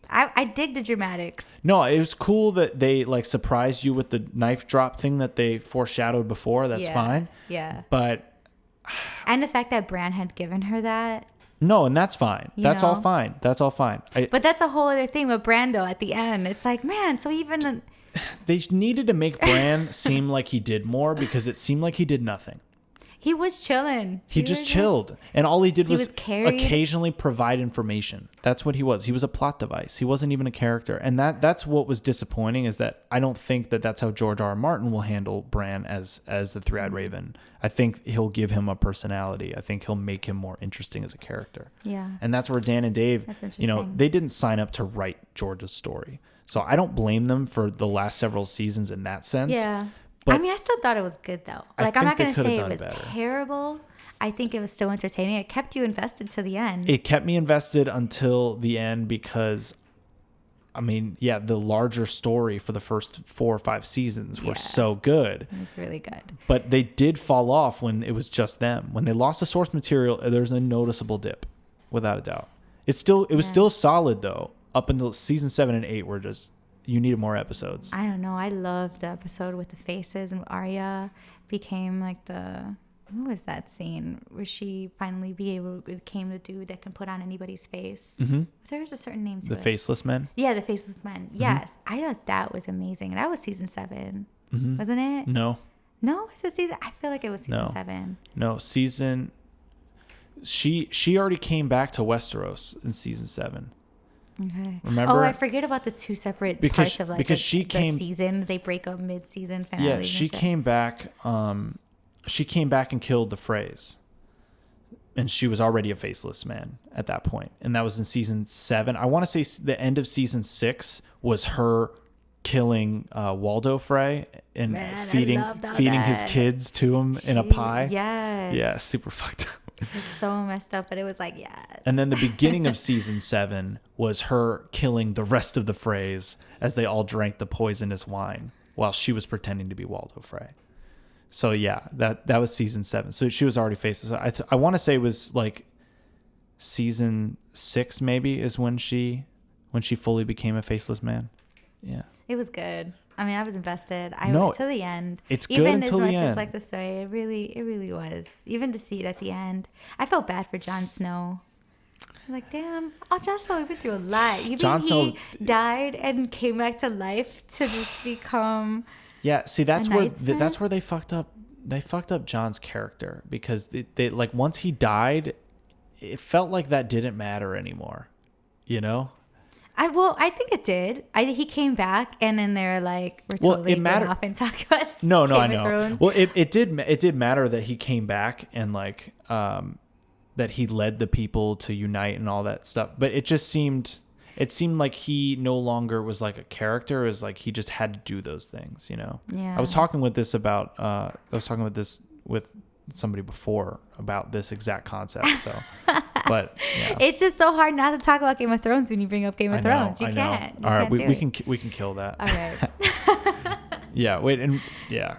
I dig the dramatics. No, it was cool that they, like, surprised you with the knife drop thing that they foreshadowed before. That's fine. Yeah. But... And the fact that Bran had given her that... No, and that's fine. That's all fine. That's all fine. But that's a whole other thing with Brando at the end. It's like, man, so even... They needed to make Bran seem like he did more, because it seemed like he did nothing. He was chilling. He just chilled. And all he did was occasionally provide information. That's what he was. He was a plot device. He wasn't even a character. And that's what was disappointing, is that I don't think that that's how George R. R. Martin will handle Bran as the Three-Eyed Raven. I think he'll give him a personality. I think he'll make him more interesting as a character. Yeah. And that's where Dan and Dave, they didn't sign up to write George's story. So I don't blame them for the last several seasons in that sense. Yeah. But I still thought it was good, though. Like, I'm not going to say it was terrible. I think it was still entertaining. It kept you invested to the end. It kept me invested until the end, because I mean, yeah, the larger story for the first 4 or 5 seasons were so good. It's really good. But they did fall off when it was just them. When they lost the source material, there's a noticeable dip, without a doubt. It was still solid though. Up until season 7 and 8 were just, you needed more episodes. I don't know. I loved the episode with the faces, and Arya became like what was that scene where she finally became the dude that can put on anybody's face? Mm-hmm. There's a certain name to it. The Faceless Men? Yeah, the Faceless Men. Mm-hmm. Yes. I thought that was amazing. And that was season 7. Mm-hmm. Wasn't it? No. No? Was it season? I feel like it was season 7. No, season... She already came back to Westeros in season 7. Okay. Remember? Oh, I forget about the 2 separate parts of like the season. They break up mid-season finale. Yeah, she came back... She came back and killed the Freys. And she was already a faceless man at that point. And that was in season 7. I want to say the end of season 6 was her killing Waldo Frey and feeding his kids to him in a pie. Yes. Yeah, super fucked up. It's so messed up, but it was like, yes. And then the beginning of season 7 was her killing the rest of the Freys as they all drank the poisonous wine while she was pretending to be Waldo Frey. So yeah, that was season 7. So she was already faceless. I want to say it was like season 6 maybe is when she fully became a faceless man. Yeah. It was good. I mean, I was invested. I went to the end. It's good until the end. Even as much as like the story, it really was. Even to see it at the end, I felt bad for Jon Snow. I was like, damn, Jon Snow went through a lot. He died and came back to life to just become. Yeah, see, that's where they fucked up. They fucked up Jon's character because they like once he died, it felt like that didn't matter anymore. You know. I think it did. He came back, and then they're like, "We're totally going off and talk about Game of Thrones." Well, it did matter that he came back and like that he led the people to unite and all that stuff. But it seemed like he no longer was like a character. It was like he just had to do those things. You know. Yeah. I was talking with this with somebody before about this exact concept. So, but yeah. It's just so hard not to talk about Game of Thrones when you bring up Game of Thrones. You can't. All right, we can kill that. All right. Yeah. Wait. And yeah.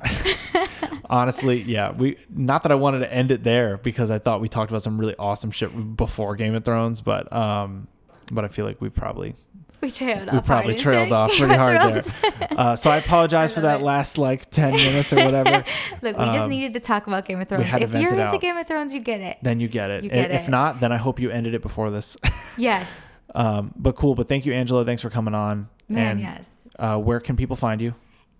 Honestly, yeah. Not that I wanted to end it there because I thought we talked about some really awesome shit before Game of Thrones, but I feel like we probably trailed off pretty hard there. So I apologize for that last like 10 minutes or whatever. Look, we just needed to talk about Game of Thrones. If you're into Game of Thrones, you get it. Then you get it. If not, then I hope you ended it before this. Yes. But cool. But thank you, Angela. Thanks for coming on. Man, yes. Where can people find you?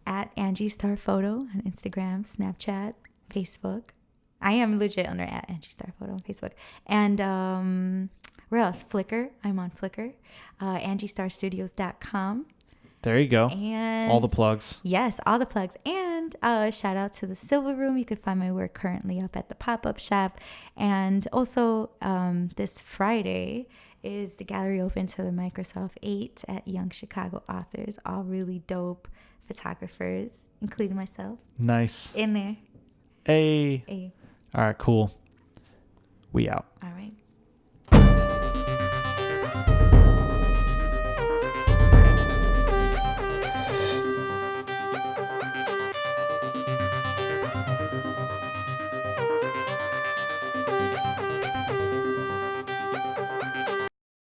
At Angie Star Photo on Instagram, Snapchat, Facebook. I am legit under at Angie Star Photo on Facebook. And where else? Flickr. I'm on Flickr. AngieStarStudios.com. There you go. And all the plugs. Yes, all the plugs. And shout out to the Silver Room. You can find my work currently up at the pop-up shop. And also this Friday is the gallery open to the Microsoft 8 at Young Chicago Authors. All really dope photographers, including myself. Nice. In there. Hey. All right, cool. We out. All right.